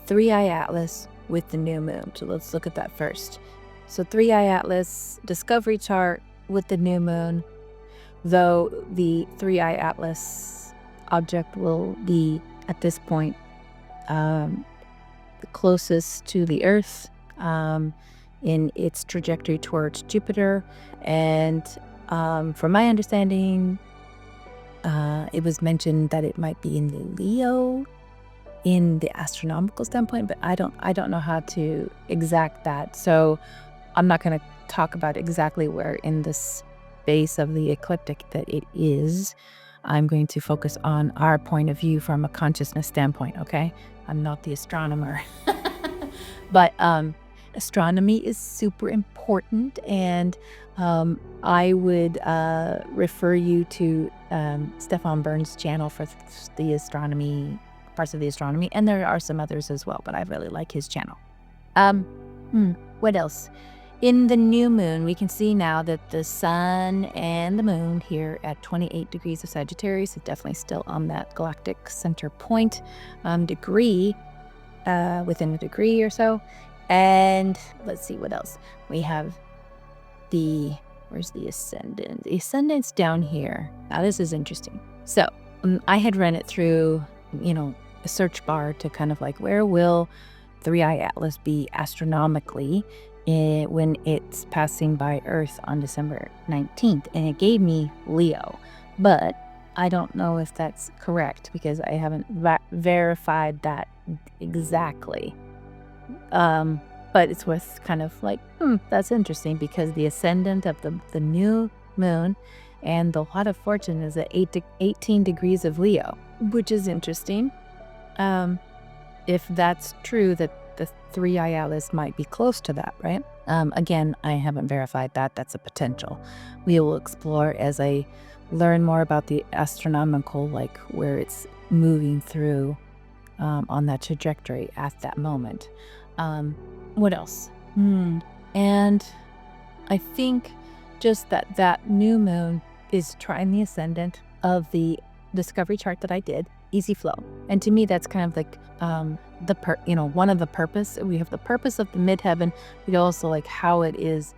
3i Atlas with the new moon. So let's look at that first. So 3i Atlas discovery chart with the new moon. Though the 3i Atlas object will be at this point the closest to the Earth in its trajectory towards Jupiter. And from my understanding, it was mentioned that it might be in the Leo in the astronomical standpoint, but I don't know how to exact that. So I'm not going to talk about exactly where in the space of the ecliptic that it is. I'm going to focus on our point of view from a consciousness standpoint, okay? I'm not the astronomer. But astronomy is super important, and I would refer you to Stefan Byrne's channel for the astronomy, parts of the astronomy, and there are some others as well, but I really like his channel. What else? In the new moon, we can see now that the sun and the moon here at 28 degrees of Sagittarius is definitely still on that galactic center point degree, within a degree or so. And let's see what else. We have where's the ascendant? The ascendant's down here. Now this is interesting. So I had run it through, a search bar to kind of like, where will 3i Atlas be astronomically when it's passing by Earth on December 19th, and it gave me Leo, but I don't know if that's correct because I haven't verified that exactly. But it's worth kind of like, that's interesting, because the ascendant of the new moon and the lot of fortune is at 18 degrees of Leo, which is interesting. If that's true, that the 3i Atlas might be close to that, right? Again, I haven't verified that. That's a potential. We will explore as I learn more about the astronomical, like where it's moving through on that trajectory at that moment. What else? And I think just that new moon is trying the ascendant of the discovery chart that I did, easy flow. And to me, that's kind of like one of the purpose. We have the purpose of the midheaven, but also like how it is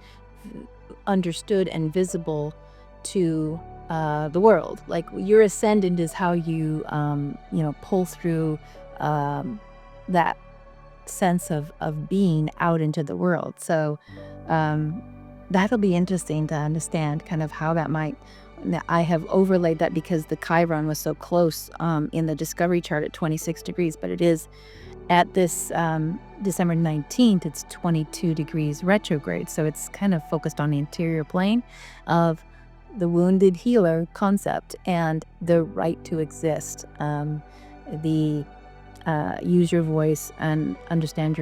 understood and visible to the world. Like your ascendant is how you pull through that sense of being out into the world. So that'll be interesting to understand kind of how that might. I have overlaid that because the Chiron was so close in the discovery chart at 26 degrees, but it is at this December 19th, it's 22 degrees retrograde. So it's kind of focused on the interior plane of the wounded healer concept and the right to exist. The use your voice and understand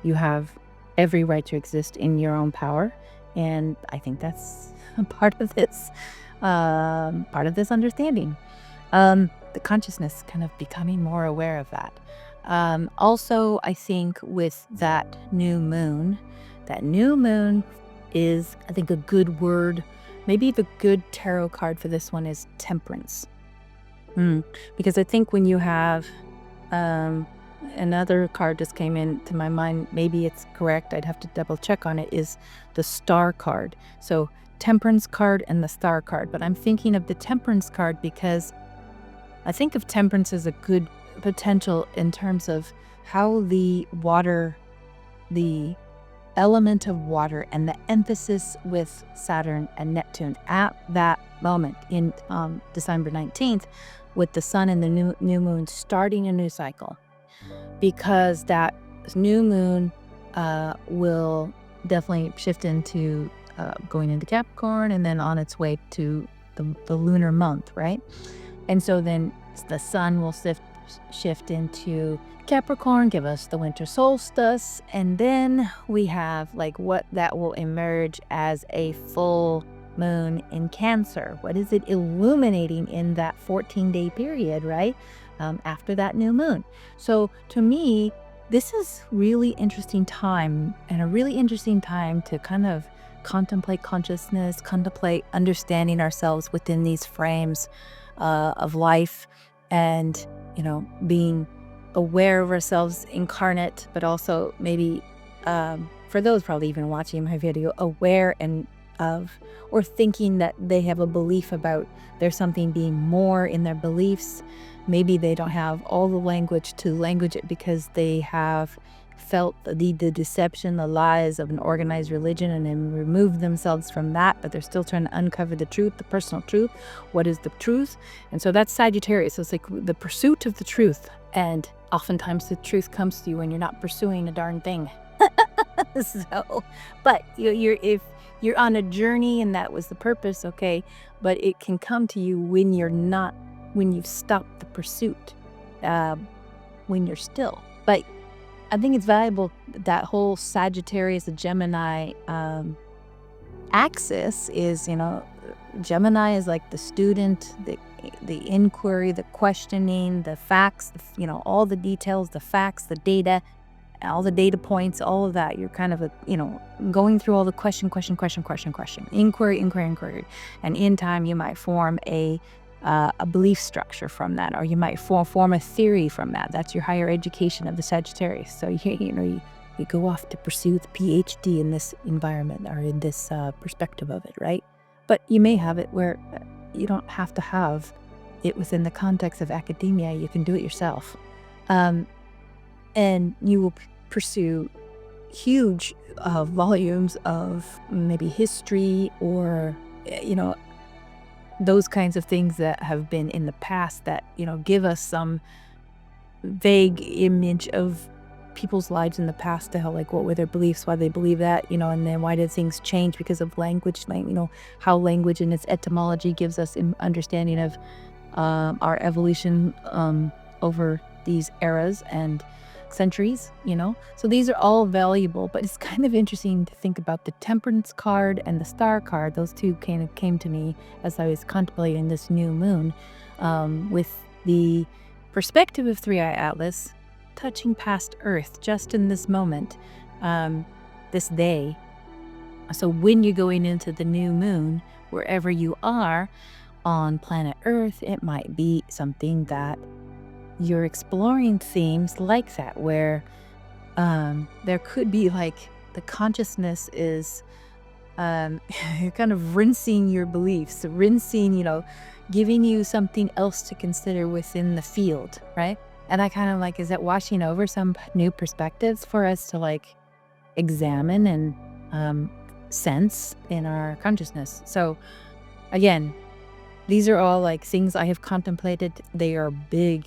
you have every right to exist in your own power. And I think that's part of this understanding. The consciousness kind of becoming more aware of that. Also, I think with that new moon is, I think, a good word. Maybe the good tarot card for this one is Temperance. Because I think when you have another card just came into my mind, maybe it's correct, I'd have to double check on it, is the Star card. So Temperance card and the Star card. But I'm thinking of the Temperance card because I think of Temperance as a good potential in terms of how the element of water and the emphasis with Saturn and Neptune at that moment in December 19th, with the sun and the new moon starting a new cycle, because that new moon will definitely shift into going into Capricorn and then on its way to the lunar month, right? And so then the sun will shift into Capricorn, give us the winter solstice, and then we have like what that will emerge as a full moon in Cancer. What is it illuminating in that 14-day period, right? After that new moon. So to me, this is really interesting time, and a really interesting time to kind of contemplate consciousness, contemplate understanding ourselves within these frames of life, and being aware of ourselves incarnate, but also maybe for those probably even watching my video, aware or thinking that they have a belief about there's something being more in their beliefs. Maybe they don't have all the language to language it because they have felt the deception, the lies of an organized religion, and then remove themselves from that, but they're still trying to uncover the truth, the personal truth. What is the truth? And so that's Sagittarius. So it's like the pursuit of the truth. And oftentimes the truth comes to you when you're not pursuing a darn thing. So, but if you're on a journey and that was the purpose, okay, but it can come to you when you've stopped the pursuit, when you're still. But I think it's valuable, that whole Sagittarius and Gemini axis is, Gemini is like the student, the inquiry, the questioning, the facts, all the details, the facts, the data, all the data points, all of that. You're kind of, going through all the question, inquiry. And in time, you might form a belief structure from that, or you might form a theory from that. That's your higher education of the Sagittarius. So you go off to pursue the PhD in this environment or in this perspective of it, right? But you may have it where you don't have to have it within the context of academia. You can do it yourself, and you will pursue huge volumes of maybe history or those kinds of things that have been in the past that, give us some vague image of people's lives in the past, to how, like, what were their beliefs, why they believe that, and then why did things change because of language, like, how language and its etymology gives us an understanding of our evolution over these eras and centuries, So these are all valuable, but it's kind of interesting to think about the Temperance card and the Star card. Those two kind of came to me as I was contemplating this new moon, with the perspective of Three Eye Atlas touching past Earth just in this moment, this day. So when you're going into the new moon, wherever you are on planet Earth, it might be something that you're exploring, themes like that, where there could be, like, the consciousness is kind of rinsing your beliefs, giving you something else to consider within the field, right? And I kind of like, is that washing over some new perspectives for us to, like, examine and sense in our consciousness. So again, these are all like things I have contemplated. They are big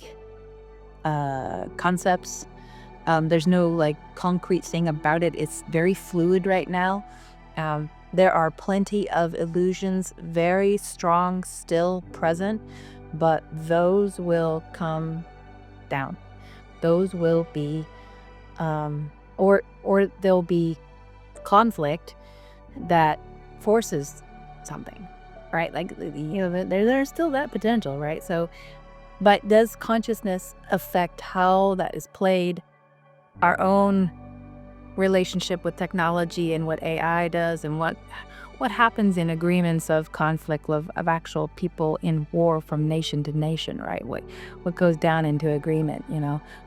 concepts. There's no like concrete thing about it. It's very fluid right now. There are plenty of illusions, very strong, still present, but those will come down. Those will be, or there'll be conflict that forces something, right? Like, there's still that potential, right? So, but does consciousness affect how that is played? Our own relationship with technology and what AI does, and what happens in agreements of conflict of actual people in war from nation to nation, right? What goes down into agreement,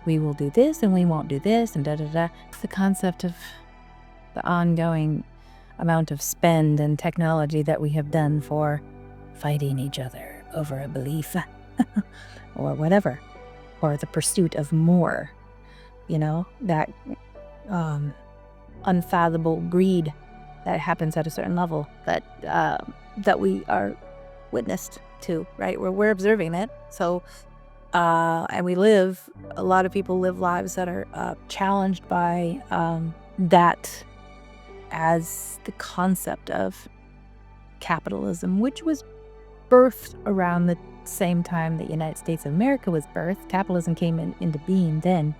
we will do this and we won't do this, and da da da. It's the concept of the ongoing amount of spend and technology that we have done for fighting each other over a belief or whatever, or the pursuit of more, that unfathomable greed that happens at a certain level that we are witnessed to, right? We're observing it. So, and a lot of people live lives that are challenged by that as the concept of capitalism, which was birthed around the same time the United States of America was birthed. Capitalism came into being then.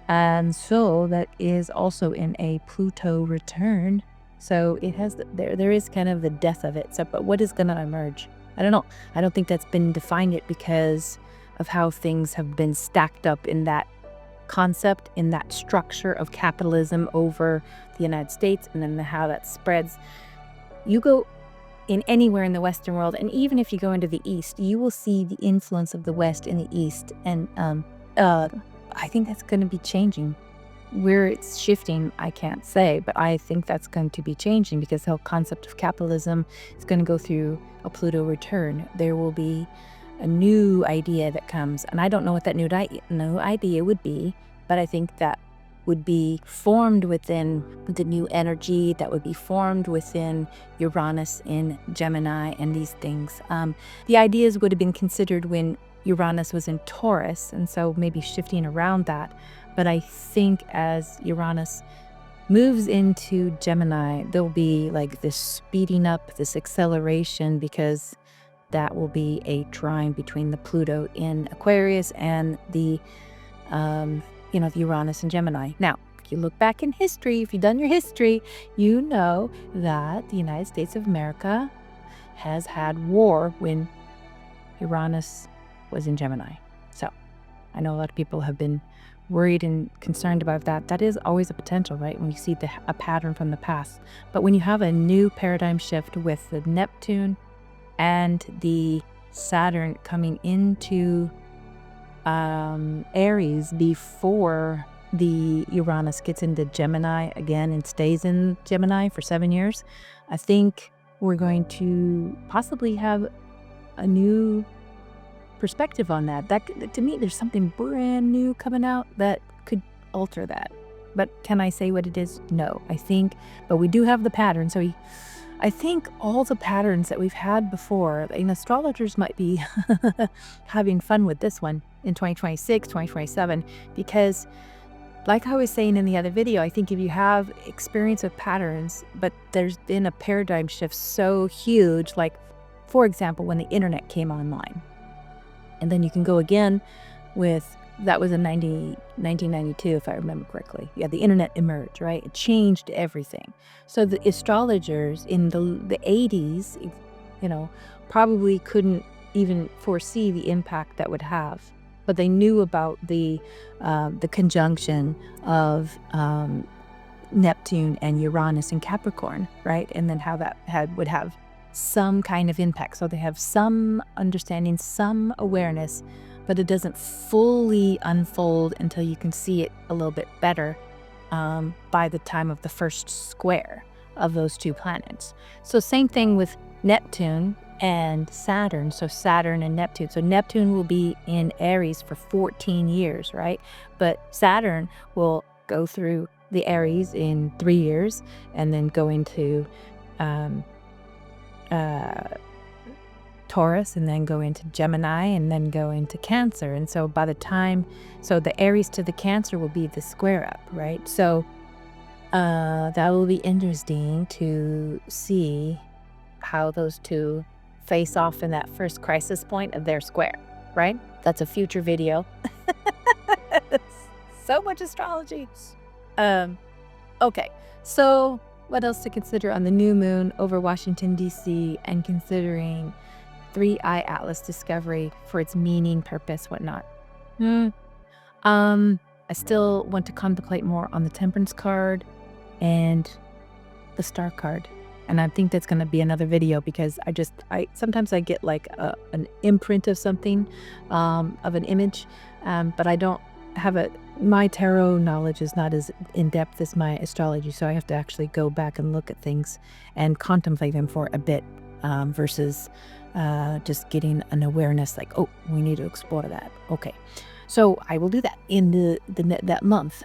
And so that is also in a Pluto return. So it has, there is kind of the death of it. So, but what is going to emerge? I don't know. I don't think that's been defined yet because of how things have been stacked up in that concept, in that structure of capitalism over the United States, and then how that spreads. You go in anywhere in the Western world, and even if you go into the East, you will see the influence of the West in the East. And I think that's going to be changing. Where it's shifting, I can't say, but I think that's going to be changing because the whole concept of capitalism is going to go through a Pluto return. There will be a new idea that comes, and I don't know what that new idea would be, but I think that would be formed within the new energy that would be formed within Uranus in Gemini and these things. The ideas would have been considered when Uranus was in Taurus, and so maybe shifting around that. But I think as Uranus moves into Gemini, there'll be like this speeding up, this acceleration, because that will be a trine between the Pluto in Aquarius and the the Uranus and Gemini. Now, if you look back in history, if you've done your history, you know that the United States of America has had war when Uranus was in Gemini. So I know a lot of people have been worried and concerned about that. That is always a potential, right? When you see a pattern from the past. But when you have a new paradigm shift with the Neptune and the Saturn coming into Aries before the Uranus gets into Gemini again and stays in Gemini for 7 years, I think we're going to possibly have a new perspective on that. That, to me, there's something brand new coming out that could alter that. But can I say what it is? No, but we do have the pattern. So I think all the patterns that we've had before, and astrologers might be having fun with this one in 2026, 2027, because like I was saying in the other video, I think if you have experience with patterns, but there's been a paradigm shift so huge, like for example, when the internet came online, and then you can go again with, that was in 1992, if I remember correctly. Yeah, the internet emerged, right? It changed everything. So the astrologers in the 80s, probably couldn't even foresee the impact that would have. But they knew about the conjunction of Neptune and Uranus in Capricorn, right? And then how that would have some kind of impact. So they have some understanding, some awareness, but it doesn't fully unfold until you can see it a little bit better by the time of the first square of those two planets. So same thing with Neptune and Saturn. So Saturn and Neptune. So Neptune will be in Aries for 14 years, right? But Saturn will go through the Aries in 3 years and then go into Taurus, and then go into Gemini, and then go into Cancer. And so by the time, the Aries to the Cancer will be the square up, right? So That will be interesting to see how those two face off in that first crisis point of their square, right? That's a future video. So much astrology. Um, okay, so what else to consider on the new moon over Washington, D.C., and considering 3-eye atlas discovery for its meaning, purpose, whatnot? I still want to contemplate more on the Temperance card and the Star card. And I think that's going to be another video because I sometimes I get like an imprint of something, of an image, but I don't have my tarot knowledge is not as in depth as my astrology. So I have to actually go back and look at things and contemplate them for a bit, versus just getting an awareness like, oh, we need to explore that. Okay. So I will do that in that month.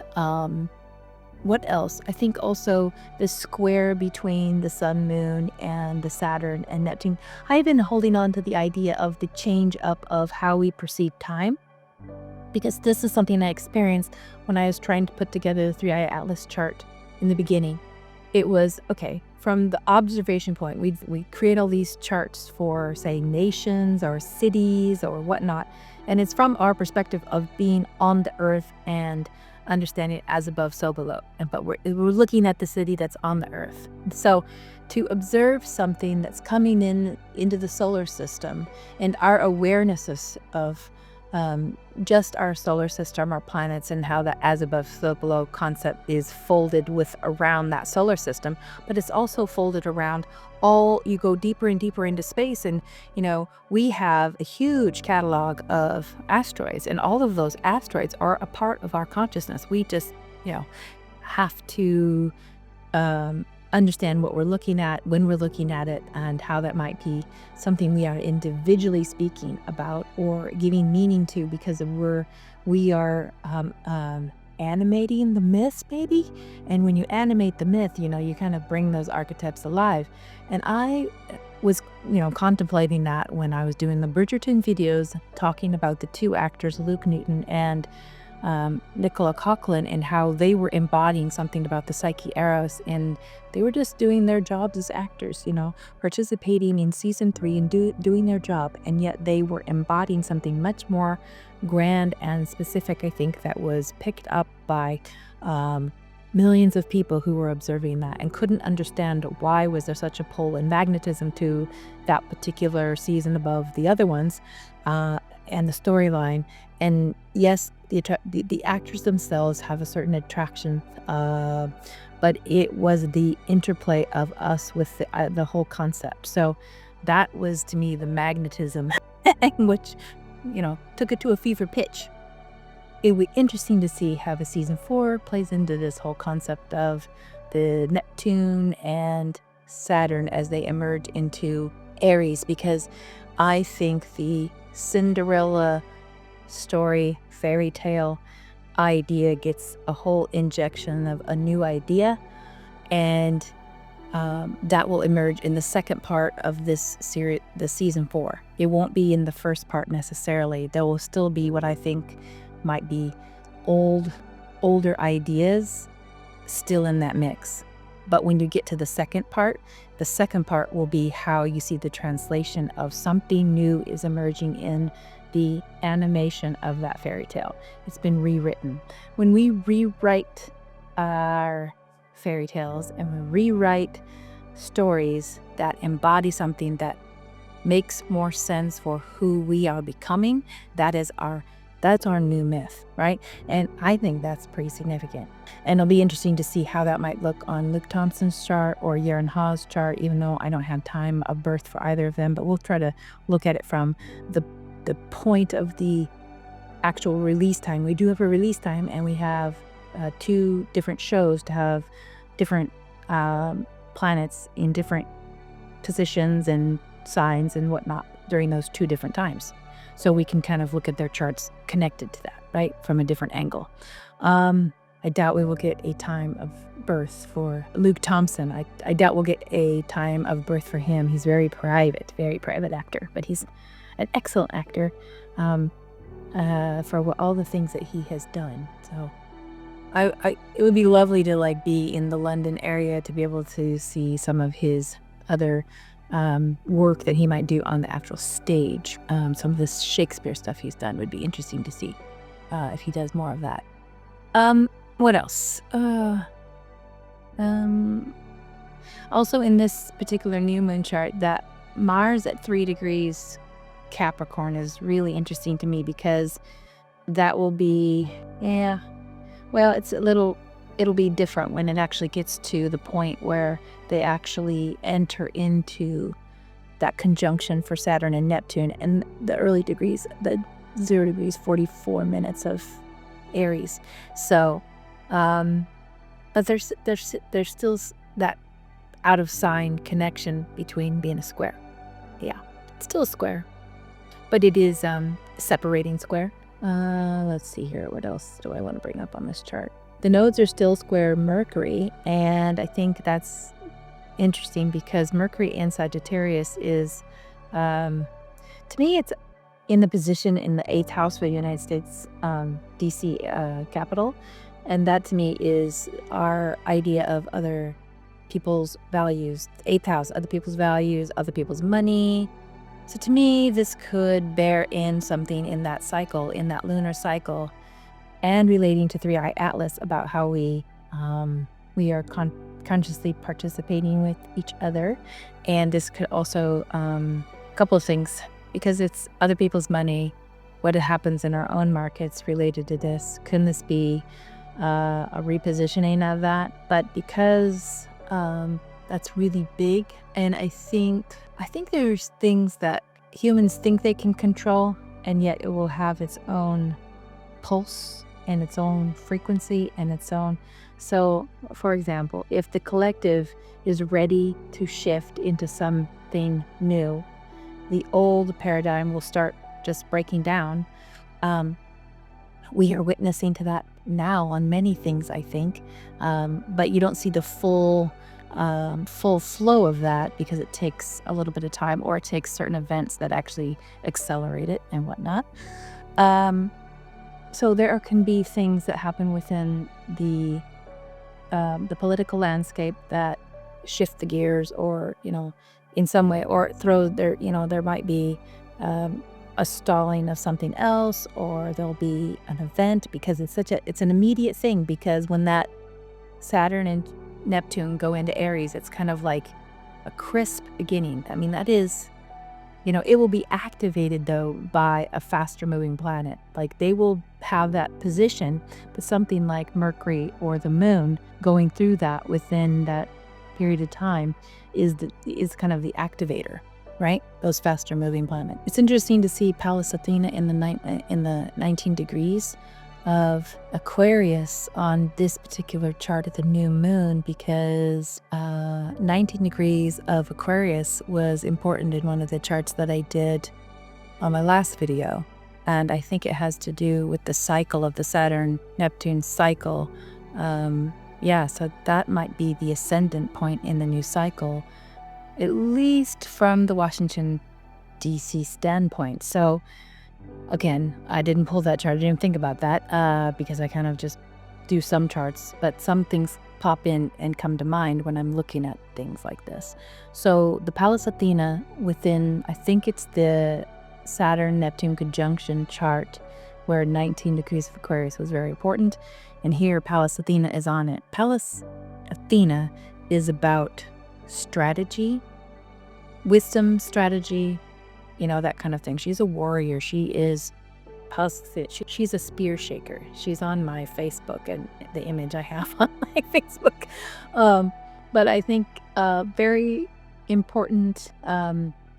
What else? I think also the square between the sun, moon, and the Saturn and Neptune. I've been holding on to the idea of the change up of how we perceive time, because this is something I experienced when I was trying to put together the 3-eye atlas chart in the beginning. It was, okay, from the observation point, we create all these charts for, say, nations or cities or whatnot, and it's from our perspective of being on the earth and understanding it as above, so below. But we're looking at the city that's on the earth. So to observe something that's coming into the solar system and our awareness of just our solar system, our planets, and how that as above, so below concept is folded around that solar system, but it's also folded around you go deeper and deeper into space. And, we have a huge catalog of asteroids, and all of those asteroids are a part of our consciousness. We just, have to understand what we're looking at, when we're looking at it, and how that might be something we are individually speaking about or giving meaning to, because we are animating the myths, maybe. And when you animate the myth, you kind of bring those archetypes alive. And I was, contemplating that when I was doing the Bridgerton videos, talking about the two actors, Luke Newton and Nicola Coughlan, and how they were embodying something about the Psyche Eros, and they were just doing their jobs as actors, participating in season 3 and doing their job, and yet they were embodying something much more grand and specific, I think, that was picked up by millions of people who were observing that and couldn't understand why was there such a pull and magnetism to that particular season above the other ones, and the storyline. And yes, the actors themselves have a certain attraction, but it was the interplay of us with the whole concept. So that was, to me, the magnetism, which, took it to a fever pitch. It would be interesting to see how the season 4 plays into this whole concept of the Neptune and Saturn as they emerge into Aries, because I think the Cinderella story, fairy tale idea gets a whole injection of a new idea, and that will emerge in the second part of this series, the season 4. It won't be in the first part necessarily. There will still be what I think might be older ideas still in that mix. But when you get to the second part will be how you see the translation of something new is emerging in the animation of that fairy tale. It's been rewritten. When we rewrite our fairy tales and we rewrite stories that embody something that makes more sense for who we are becoming, that's our new myth, right? And I think that's pretty significant. And it'll be interesting to see how that might look on Luke Thompson's chart or Yaren Ha's chart, even though I don't have time of birth for either of them, but we'll try to look at it from the point of the actual release time. We do have a release time, and we have 2 different shows to have different planets in different positions and signs and whatnot during those 2 different times. So we can kind of look at their charts connected to that, right, from a different angle. I doubt we will get a time of birth for Luke Thompson. I doubt we'll get a time of birth for him. He's very private actor, but he's an excellent actor for all the things that he has done. So it would be lovely to like be in the London area to be able to see some of his other work that he might do on the actual stage. Some of this Shakespeare stuff he's done would be interesting to see if he does more of that. What else? Also in this particular new moon chart, that Mars at 3 degrees Capricorn is really interesting to me, because that will be, well, it'll be different when it actually gets to the point where they actually enter into that conjunction for Saturn and Neptune and the early degrees, the 0 degrees, 44 minutes of Aries. So, but there's still that out of sign connection between being a square. Yeah, it's still a square, but it is separating square. Let's see here. What else do I want to bring up on this chart? The nodes are still square Mercury, and I think that's interesting because Mercury in Sagittarius is, to me, it's in the position in the 8th house for the United States DC capital, and that to me is our idea of other people's values. 8th house, other people's values, other people's money. So to me, this could bear in something in that cycle, in that lunar cycle, and relating to 3i Atlas about how we are consciously participating with each other. And this could also, a couple of things, because it's other people's money, what happens in our own markets related to this. Couldn't this be a repositioning of that? But because that's really big, and I think there's things that humans think they can control, and yet it will have its own pulse and its own frequency and its own. So, for example, if the collective is ready to shift into something new, the old paradigm will start just breaking down. We are witnessing to that now on many things, I think, but you don't see the full flow of that because it takes a little bit of time, or it takes certain events that actually accelerate it and whatnot. So there can be things that happen within the political landscape that shift the gears, or in some way, or throw there. There might be a stalling of something else, or there'll be an event, because it's an immediate thing. Because when that Saturn and Neptune go into Aries, it's kind of like a crisp beginning. I mean, that is, it will be activated though by a faster moving planet. Like they will have that position, but something like Mercury or the moon going through that within that period of time is kind of the activator, right? Those faster moving planets. It's interesting to see Pallas Athena in the 19 degrees of Aquarius on this particular chart at the new moon, because 19 degrees of Aquarius was important in one of the charts that I did on my last video, and I think it has to do with the cycle of the Saturn-Neptune cycle. So that might be the ascendant point in the new cycle, at least from the Washington DC standpoint. So again, I didn't pull that chart. I didn't think about that because I kind of just do some charts, but some things pop in and come to mind when I'm looking at things like this. So the Pallas Athena within, I think it's the Saturn-Neptune conjunction chart, where 19 degrees of Aquarius was very important. And here Pallas Athena is on it. Pallas Athena is about strategy, wisdom, strategy, that kind of thing. She's a warrior. She's a spear shaker. She's on my Facebook, and the image I have on my Facebook. But I think very important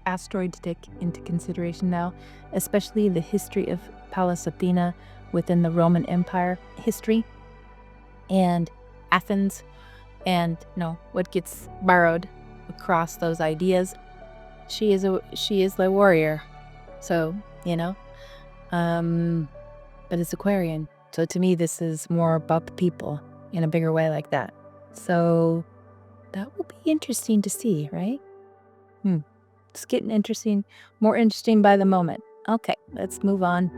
asteroid to take into consideration now, especially the history of Pallas Athena within the Roman Empire history and Athens, and what gets borrowed across those ideas. She is the warrior, so but it's Aquarian. So to me, this is more about the people in a bigger way like that. So that will be interesting to see, right? It's getting interesting, more interesting by the moment. Okay, let's move on.